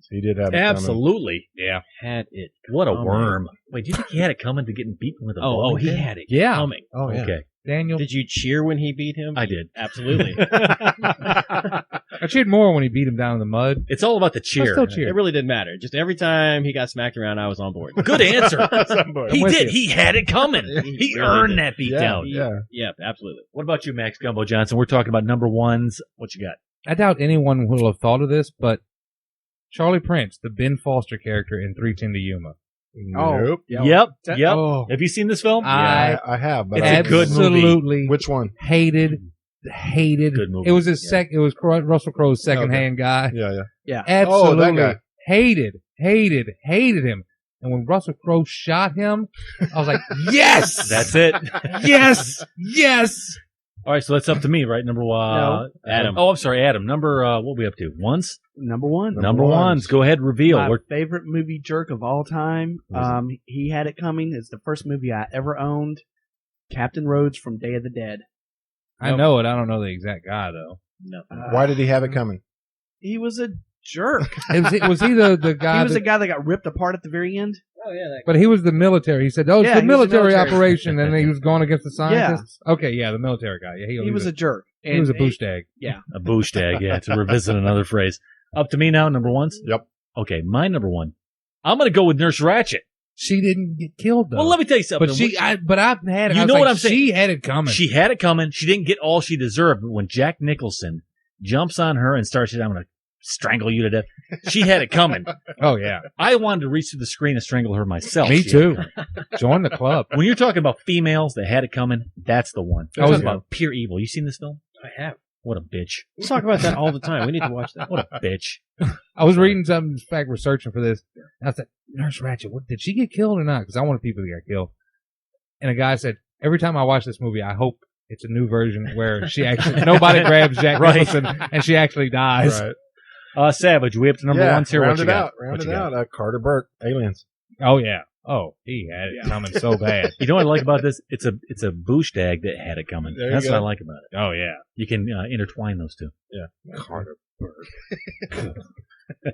D: He did have it coming.
C: Absolutely.
E: Yeah.
F: had it.
C: What a
F: coming.
C: worm. Wait, do you think he had it coming to getting beaten with a bowling
F: He
C: pin?
F: had it.
E: Yeah.
F: Coming.
D: Oh yeah.
C: Okay.
E: Daniel?
F: Did you cheer when he beat him?
C: I did.
F: Absolutely.
E: I cheered more when he beat him down in the mud.
C: It's all about the
E: I
C: cheer.
E: still cheered.
F: It really didn't matter. Just every time he got smacked around, I was on board.
C: Good answer. He
E: with
C: did.
E: you.
C: He had it coming. He
F: really
C: earned
F: did.
C: that beatdown.
F: Yeah, absolutely.
C: What about you, Max Gumbo Johnson? We're talking about number ones. What you got?
E: I doubt anyone will have thought of this, but Charlie Prince, the Ben Foster character in 3:10 to Yuma.
D: Nope.
C: Yep.
E: Oh.
C: Have you seen this film?
D: Yeah, I have. But
C: It's
D: I
C: a good movie.
E: Absolutely
D: Which one?
E: hated.
C: Good movie.
E: It was his It was Russell Crowe's second-hand guy.
D: Yeah.
E: Absolutely
D: Oh, that
E: hated him. And when Russell Crowe shot him, I was like, yes!
C: That's it.
E: Yes!
C: All right, so that's up to me, right? Number one.
A: No.
F: Adam.
C: Oh, I'm sorry, Adam. Number, what are we up to? Ones?
A: Number one.
C: Number ones. Go ahead, reveal.
A: My favorite movie jerk of all time. He Had It Coming. It's the first movie I ever owned. Captain Rhodes from Day of the Dead.
E: I know it. I don't know the exact guy, though.
F: No.
D: Why did he have it coming?
A: He was a jerk.
E: Was he the guy?
A: He was the guy that got ripped apart at the very end.
F: Oh, yeah.
E: But he was the military. He said, "Oh, it's
A: Yeah,
E: the
A: he was the
E: military
A: military.
E: operation," and he was going against the scientists. Okay, yeah, the military guy. Yeah,
A: He was a jerk.
E: he was a boostag.
A: Yeah.
C: A booshtag, yeah, to revisit another phrase. Up to me now, number ones?
D: Yep.
C: Okay, my number one. I'm going to go with Nurse Ratched.
E: She didn't get killed though.
C: Well, let me tell you something.
E: But I've had it.
C: You
E: I was
C: know
E: like,
C: what I'm saying?
E: She had it coming.
C: She had it coming. She didn't get all she deserved. But when Jack Nicholson jumps on her and starts, I'm going to strangle you to death. She had it coming.
E: Oh yeah.
C: I wanted to reach through the screen and strangle her myself.
E: Me
C: She
E: too.
C: had it coming.
E: Join the club.
C: When you're talking about females that had it coming, that's the one.
E: I
C: You're
E: was-
C: talking about pure evil. You seen this film?
F: I have.
C: What a bitch.
F: We talk about that all the time. We need to watch that.
C: What a bitch.
E: I was reading something, in fact, researching for this. And I said, Nurse Ratched, did she get killed or not? Because I wanted people to get killed. And a guy said, every time I watch this movie, I hope it's a new version where she actually, nobody grabs Jack
C: Right.
E: Nicholson and she actually dies.
D: Right.
C: Savage, we up to number ones here?
D: Round
C: What you
D: it
C: got?
D: out. Round
C: What
D: it
C: you got?
D: out. Carter Burke, Aliens.
E: Oh, yeah. Oh, he had it coming so bad.
C: You know what I like about this? It's a booshtag that had it coming.
D: There you
C: That's what
D: go.
C: I like about it.
E: Oh, yeah.
C: You can intertwine those two.
D: Yeah.
E: Carter Burke.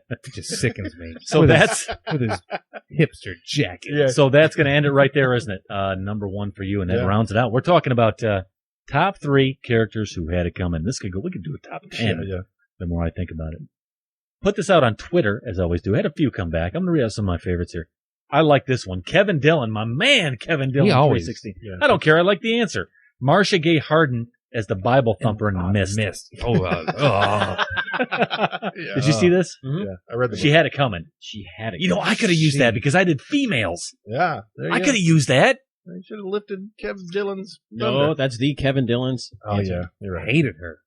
E: It just sickens me.
C: So
E: with
C: that's
E: with his hipster jacket.
D: Yeah.
C: so that's going to end it right there, isn't it? Number one for you, and that
D: Yeah.
C: rounds it out. We're talking about top 3 characters who had it coming. This could go. We could do a top 10.
D: Yeah.
C: The more I think about it. Put this out on Twitter, as I always do. I had a few come back. I'm going to read out some of my favorites here. I like this one. Kevin Dillon, my man, Kevin Dillon,
E: He always-
C: 316.
D: Yeah.
C: I don't care. I like the answer. Marsha Gay Harden as the Bible thumper in Mist.
E: Oh,
C: Did you see this?
D: Yeah. I read the
C: She had it coming.
F: She had it.
C: You know, I could have used that because I did females.
D: Yeah. There you
C: I
D: go.
C: could have used that.
D: They should have lifted Kevin Dillon's.
F: No,
D: thunder.
F: that's the Kevin Dillon's.
D: Oh,
F: answer.
D: yeah. You're right.
E: hated her.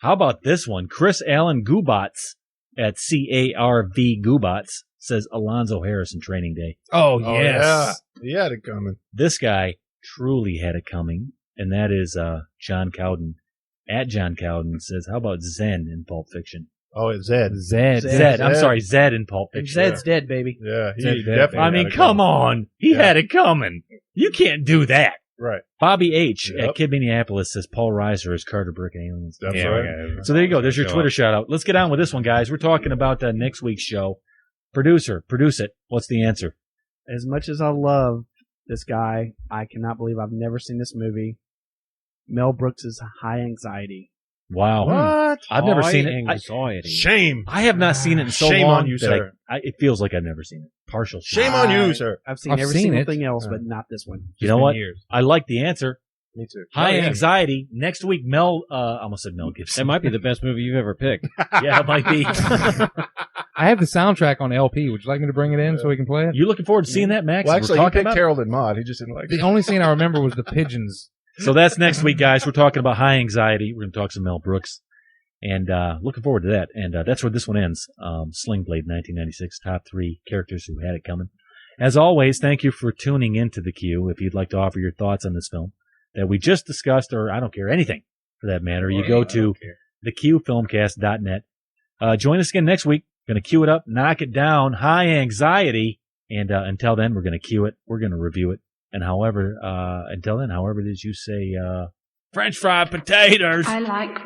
C: How about this one? Chris Allen Gubats at CARV Gubats says Alonzo Harrison Training Day.
E: Oh,
D: Oh,
E: yes.
D: yeah. He had it coming.
C: This guy truly had it coming, and that is John Cowden. At John Cowden says, how about Zen in Pulp Fiction?
D: Oh, it's Zed.
E: Zed.
C: Zed. I'm
D: Zed.
C: sorry, Zed in Pulp
A: And
C: Fiction.
A: Zed's dead, baby.
D: Yeah. He
E: Zed,
D: definitely
C: I mean,
D: had it
C: come
D: coming.
C: on. He
D: Yeah.
C: had it coming. You can't do that.
D: Right.
C: Bobby H.
D: Yep.
C: at Kid Minneapolis says Paul Reiser is Carter Burke and Aliens.
D: That's
E: Yeah,
D: right.
C: So there you go. There's your Twitter shout out. Let's get on with this one, guys. We're talking about next week's show. Producer, produce it. What's the answer?
A: As much as I love this guy, I cannot believe I've never seen this movie. Mel Brooks' High Anxiety.
C: Wow.
D: What?
C: I've never
F: High
C: seen it.
F: Anxiety.
D: Shame.
C: I have not seen it in so
D: Shame
C: long
D: on you,
C: that
D: sir.
C: it feels like I've never seen it. Partial
D: Shame on you, sir.
A: I've seen
E: I've
A: every
E: seen
A: single
E: it.
A: thing else, but not this one.
C: You know
E: been
C: what?
E: years.
C: I like the answer.
D: Me too.
C: High
D: Oh, yeah.
C: Anxiety. Next week, Mel, I almost said Mel
F: That
C: Gibson.
F: might be the best movie you've ever picked.
C: Yeah, it might be.
E: I have the soundtrack on LP. Would you like me to bring it in so we can play it?
C: You looking forward to seeing that, Max?
D: Well,
C: We're
D: actually, he
C: talking
D: picked
C: about-
D: Harold and Maude. He just didn't like
E: The
D: it.
E: only scene I remember was the pigeons.
C: So that's next week, guys. We're talking about High Anxiety. We're going to talk some Mel Brooks. And looking forward to that. And that's where this one ends. Sling Blade 1996, top 3 characters who had it coming. As always, thank you for tuning into The Q. If you'd like to offer your thoughts on this film that we just discussed, or I don't care, anything for that matter, you go to theqfilmcast.net. Join us again next week. Going to cue it up, knock it down, High Anxiety. And until then, we're going to cue it. We're going to review it. And until then, however it is you say, French fried potatoes.
H: I like